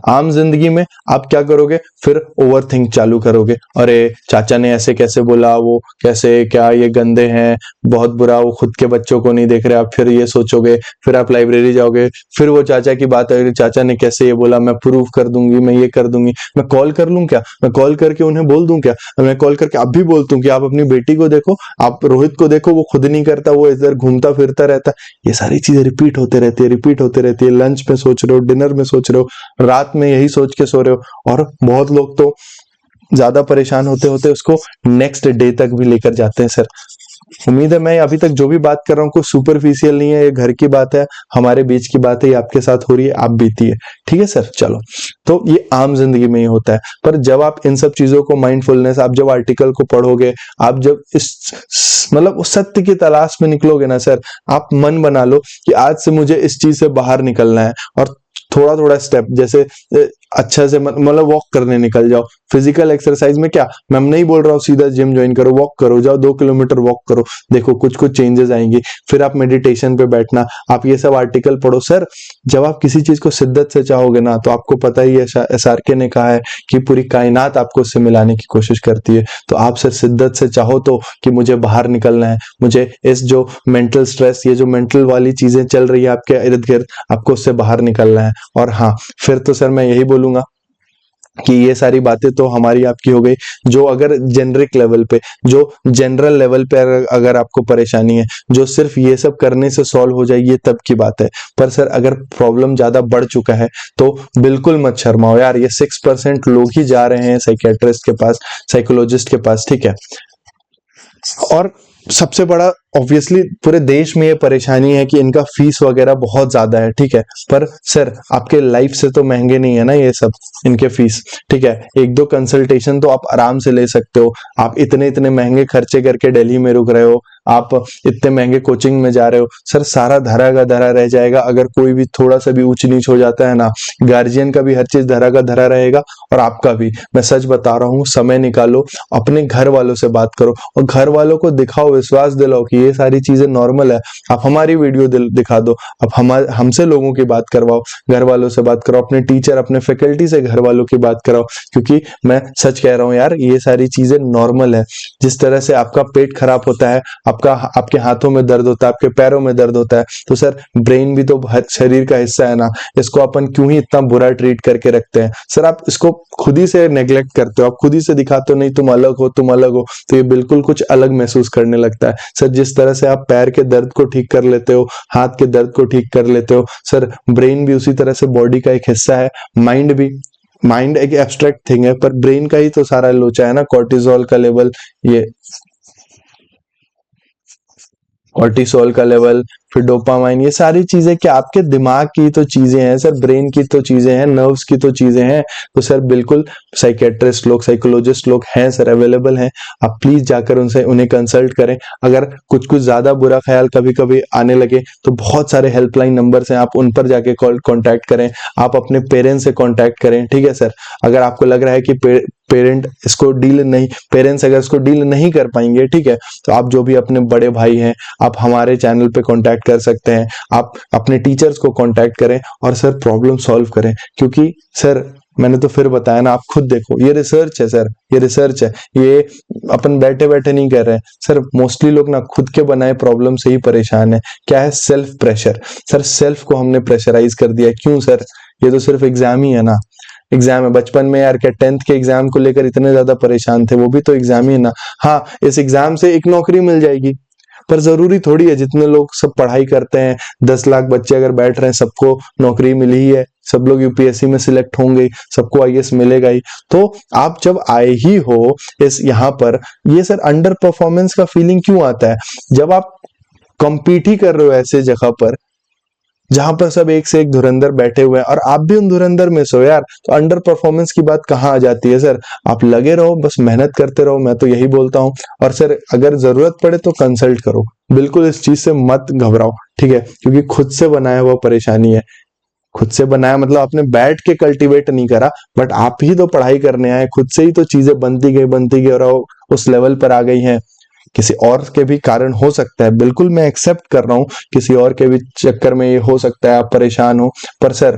आम जिंदगी में आप क्या करोगे, फिर ओवर थिंक चालू करोगे, अरे चाचा ने ऐसे कैसे बोला, वो कैसे, क्या ये गंदे हैं, बहुत बुरा, वो खुद के बच्चों को नहीं देख रहे, आप फिर ये सोचोगे, फिर आप लाइब्रेरी जाओगे, फिर वो चाचा की बात है, चाचा ने कैसे ये बोला, मैं प्रूफ कर दूंगी, मैं ये कर दूंगी, मैं कॉल कर लूं क्या, मैं कॉल करके उन्हें बोल दूं क्या, मैं कॉल करके अब भी बोल दूं कि आप अपनी बेटी को देखो, आप रोहित को देखो, वो खुद नहीं करता, वो इधर घूमता फिरता रहता, ये सारी चीजें रिपीट होते रहती है, रिपीट होते रहती है, लंच में सोच रहे हो, डिनर में सोच रहे हो, रात में यही सोच के सो रहे हो, और बहुत लोग तो ज्यादा परेशान होते होते उसको नेक्स्ट डे तक भी लेकर जाते हैं सर। उम्मीद है मैं अभी तक जो भी बात कर रहा हूँ कोई सुपरफिशियल नहीं है, ये घर की बात है, हमारे बीच की बात है, ये आपके साथ हो रही है, आप बीती है, ठीक है सर, चलो, तो ये आम जिंदगी में ही होता है, पर जब आप इन सब चीजों को, माइंडफुलनेस, आप जब आर्टिकल को पढ़ोगे, आप जब इस मतलब उस सत्य की तलाश में निकलोगे ना सर, आप मन बना लो कि आज से मुझे इस चीज से बाहर निकलना है, और थोड़ा थोड़ा स्टेप, जैसे अच्छा से मतलब वॉक करने निकल जाओ, फिजिकल एक्सरसाइज में क्या, मैं नहीं बोल रहा हूँ सीधा जिम ज्वाइन करो, वॉक करो, जाओ 2 किलोमीटर वॉक करो, देखो कुछ कुछ चेंजेस आएंगे, फिर आप मेडिटेशन पे बैठना, आप ये सब आर्टिकल पढ़ो सर, जब आप किसी चीज को शिद्दत से चाहोगे ना, तो आपको पता ही है, SRK ने कहा है कि पूरी कायनात आपको उससे मिलाने की कोशिश करती है, तो आप सर शिद्दत से चाहो तो कि मुझे बाहर निकलना है, मुझे इस जो मेंटल स्ट्रेस, ये जो मेंटल वाली चीजें चल रही है आपके इर्द गिर्द, आपको उससे बाहर निकलना है, और हाँ, फिर तो सर मैं यही बोलूंगा कि ये सारी बातें तो हमारी आपकी हो गई, जो अगर जेनरिक लेवल पे, जो जनरल लेवल पे अगर आपको परेशानी है, जो सिर्फ ये सब करने से सॉल्व हो जाए, ये तब की बात है, पर सर अगर प्रॉब्लम ज्यादा बढ़ चुका है तो बिल्कुल मत शर्माओ यार, ये 6% लोग ही जा रहे हैं साइकेट्रिस्ट के पास, साइकोलॉजिस्ट के पास, ठीक है, और सबसे बड़ा ऑब्वियसली पूरे देश में ये परेशानी है कि इनका फीस वगैरह बहुत ज्यादा है, ठीक है, पर सर आपके लाइफ से तो महंगे नहीं है ना ये सब, इनके फीस, ठीक है, 1-2 कंसल्टेशन तो आप आराम से ले सकते हो, आप इतने इतने महंगे खर्चे करके दिल्ली में रुक रहे हो, आप इतने महंगे कोचिंग में जा रहे हो, सर सारा धरा का धरा रह जाएगा, अगर कोई भी थोड़ा सा भी ऊंच नीच हो जाता है ना, गार्जियन का भी हर चीज धरा का धरा रहेगा, और आपका भी, मैं सच बता रहा हूँ, समय निकालो, अपने घर वालों से बात करो, और घर वालों को दिखाओ, विश्वास दिलाओ कि ये सारी चीजें नॉर्मल है, आप हमारी वीडियो दिखा दो, आप हमसे लोगों की बात करवाओ, घर वालों से बात कराओ, अपने टीचर, अपने फैकल्टी से घर वालों की बात कराओ, क्योंकि मैं सच कह रहा हूँ यार, ये सारी चीजें नॉर्मल है, जिस तरह से आपका पेट खराब होता है, आपके हाथों में दर्द होता है, आपके पैरों में दर्द होता है, तो सर ब्रेन भी तो शरीर का हिस्सा है ना, इसको अपन क्यों ही इतना बुरा ट्रीट करके रखते हैं सर, आप इसको खुद ही से नेग्लेक्ट करते हो, आप खुद ही से दिखाते हो नहीं तुम अलग हो, तुम अलग हो, तो ये बिल्कुल कुछ अलग महसूस करने लगता है सर, जिस तरह से आप पैर के दर्द को ठीक कर लेते हो, हाथ के दर्द को ठीक कर लेते हो, सर ब्रेन भी उसी तरह से बॉडी का एक हिस्सा है, माइंड भी, माइंड एक एब्स्ट्रैक्ट थिंग है, पर ब्रेन का ही तो सारा लोचा है ना, कॉर्टिजोल का लेवल, ये कॉर्टिसोल का लेवल, फिर डोपामाइन, ये सारी चीजें क्या आपके दिमाग की तो चीजें हैं सर, ब्रेन की तो चीजें हैं, नर्व्स की तो चीजें हैं। तो सर बिल्कुल साइकेट्रिस्ट लोग, साइकोलॉजिस्ट लोग हैं सर, अवेलेबल हैं। आप प्लीज जाकर उनसे उन्हें कंसल्ट करें। अगर कुछ कुछ ज्यादा बुरा ख्याल कभी कभी आने लगे तो बहुत सारे हेल्पलाइन नंबर्स हैं, आप उन पर जाके कॉल कांटेक्ट करें। आप अपने पेरेंट्स से कांटेक्ट करें, ठीक है सर। अगर आपको लग रहा है कि पेरेंट्स अगर इसको डील नहीं कर पाएंगे, ठीक है, तो आप जो भी अपने बड़े भाई हैं, आप हमारे चैनल पे कांटेक्ट कर सकते हैं। आप अपने टीचर्स को कांटेक्ट करें और सर प्रॉब्लम सॉल्व करें। क्योंकि सर मैंने तो फिर बताया ना, आप खुद देखो, ये रिसर्च है सर, ये रिसर्च है, ये अपन बैठे बैठे नहीं कर रहे हैं सर। मोस्टली लोग ना खुद के बनाए प्रॉब्लम से ही परेशान है। क्या है? Self pressure. सर सेल्फ को हमने प्रेशराइज कर दिया। क्यों सर? ये तो सिर्फ एग्जाम ही है ना, एग्जाम है। बचपन में यार क्या 10th के एग्जाम को लेकर इतने ज्यादा परेशान थे? वो भी तो एग्जाम ही है ना। हाँ, इस एग्जाम से एक नौकरी मिल जाएगी, पर जरूरी थोड़ी है जितने लोग सब पढ़ाई करते हैं, 10 लाख बच्चे अगर बैठ रहे हैं, सबको नौकरी मिली ही है, सब लोग यूपीएससी में सिलेक्ट होंगे, सबको आईएएस मिलेगा ही। तो आप जब आए ही हो इस यहाँ पर, ये सर अंडर परफॉर्मेंस का फीलिंग क्यों आता है? जब आप कम्पीट ही कर रहे हो ऐसे जगह पर जहां पर सब एक से एक धुरंधर बैठे हुए हैं और आप भी उन धुरंधर में से हो यार, तो अंडर परफॉर्मेंस की बात कहाँ आ जाती है सर? आप लगे रहो, बस मेहनत करते रहो, मैं तो यही बोलता हूँ। और सर अगर जरूरत पड़े तो कंसल्ट करो, बिल्कुल इस चीज से मत घबराओ, ठीक है? क्योंकि खुद से बनाया हुआ परेशानी है। खुद से बनाया मतलब आपने बैठ के कल्टीवेट नहीं करा, बट आप ही तो पढ़ाई करने आए, खुद से ही तो चीजें बनती गई और उस लेवल पर आ गई हैं। किसी और के भी कारण हो सकता है, बिल्कुल मैं एक्सेप्ट कर रहा हूँ, किसी और के भी चक्कर में ये हो सकता है आप परेशान हो, पर सर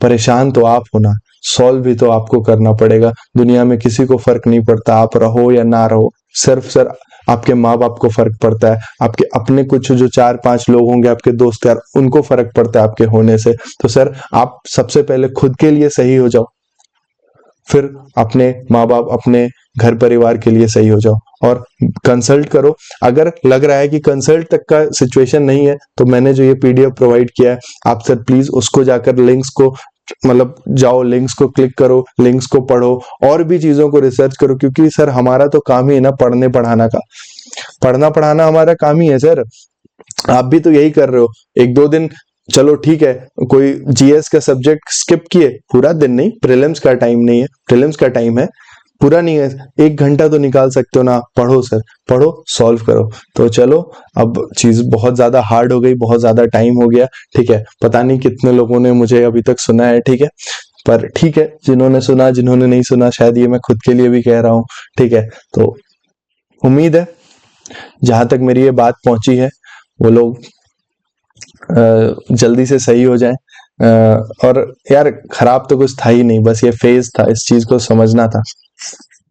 परेशान तो आप हो ना, सॉल्व भी तो आपको करना पड़ेगा। दुनिया में किसी को फर्क नहीं पड़ता आप रहो या ना रहो, सिर्फ सर आपके माँ बाप को फर्क पड़ता है, आपके अपने कुछ जो 4-5 लोग होंगे आपके दोस्त यार, उनको फर्क पड़ता है आपके होने से। तो सर आप सबसे पहले खुद के लिए सही हो जाओ, फिर अपने माँ बाप, अपने घर परिवार के लिए सही हो जाओ और कंसल्ट करो। अगर लग रहा है कि कंसल्ट तक का सिचुएशन नहीं है, तो मैंने जो ये पीडीएफ प्रोवाइड किया है, आप सर प्लीज उसको जाकर लिंक्स को मतलब जाओ, लिंक्स को क्लिक करो, लिंक्स को पढ़ो और भी चीजों को रिसर्च करो। क्योंकि सर हमारा तो काम ही है ना पढ़ने पढ़ाना का, पढ़ना पढ़ाना हमारा काम ही है सर। आप भी तो यही कर रहे हो। 1-2 दिन चलो ठीक है, कोई जीएस का सब्जेक्ट स्किप किए, पूरा दिन नहीं, प्रीलिम्स का टाइम नहीं है, प्रीलिम्स का टाइम है, पूरा नहीं है, 1 घंटा तो निकाल सकते हो ना। पढ़ो सर, पढ़ो, सॉल्व करो। तो चलो, अब चीज बहुत ज्यादा हार्ड हो गई, बहुत ज्यादा टाइम हो गया, ठीक है। पता नहीं कितने लोगों ने मुझे अभी तक सुना है, ठीक है, पर ठीक है, जिन्होंने सुना, जिन्होंने नहीं सुना, शायद ये मैं खुद के लिए भी कह रहा हूँ, ठीक है। तो उम्मीद है जहां तक मेरी ये बात पहुंची है, वो लोग जल्दी से सही हो जाएं। और यार खराब तो कुछ था ही नहीं, बस ये फेज था, इस चीज को समझना था।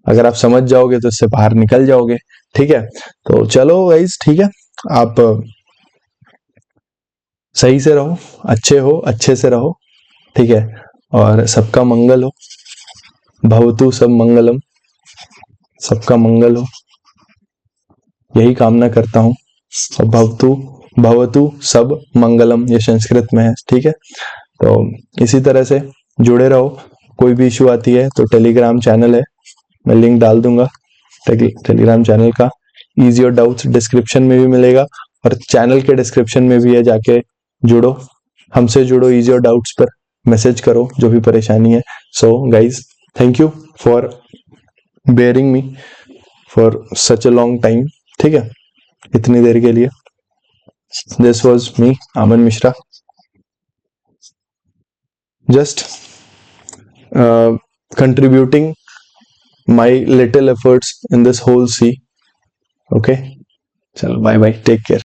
अगर आप समझ जाओगे तो इससे बाहर निकल जाओगे, ठीक है। तो चलो गाइस, ठीक है, आप सही से रहो, अच्छे हो, अच्छे से रहो, ठीक है, और सबका मंगल हो। भवतु सब मंगलम, सबका मंगल हो, यही कामना करता हूँ। और भवतु भवतु सब मंगलम, ये संस्कृत में है, ठीक है। तो इसी तरह से जुड़े रहो। कोई भी इशू आती है तो टेलीग्राम चैनल है, मैं लिंक डाल दूंगा टेलीग्राम चैनल का। ईज योर डाउट्स डिस्क्रिप्शन में भी मिलेगा और चैनल के डिस्क्रिप्शन में भी है, जाके जुड़ो, हमसे जुड़ो, ईज योर डाउट्स पर मैसेज करो जो भी परेशानी है। So guys, thank you for bearing me for such a long time, ठीक है, इतनी देर के लिए। This was me, Aman Mishra, just contributing my little efforts in this whole sea. Okay, chalo, bye bye, take care.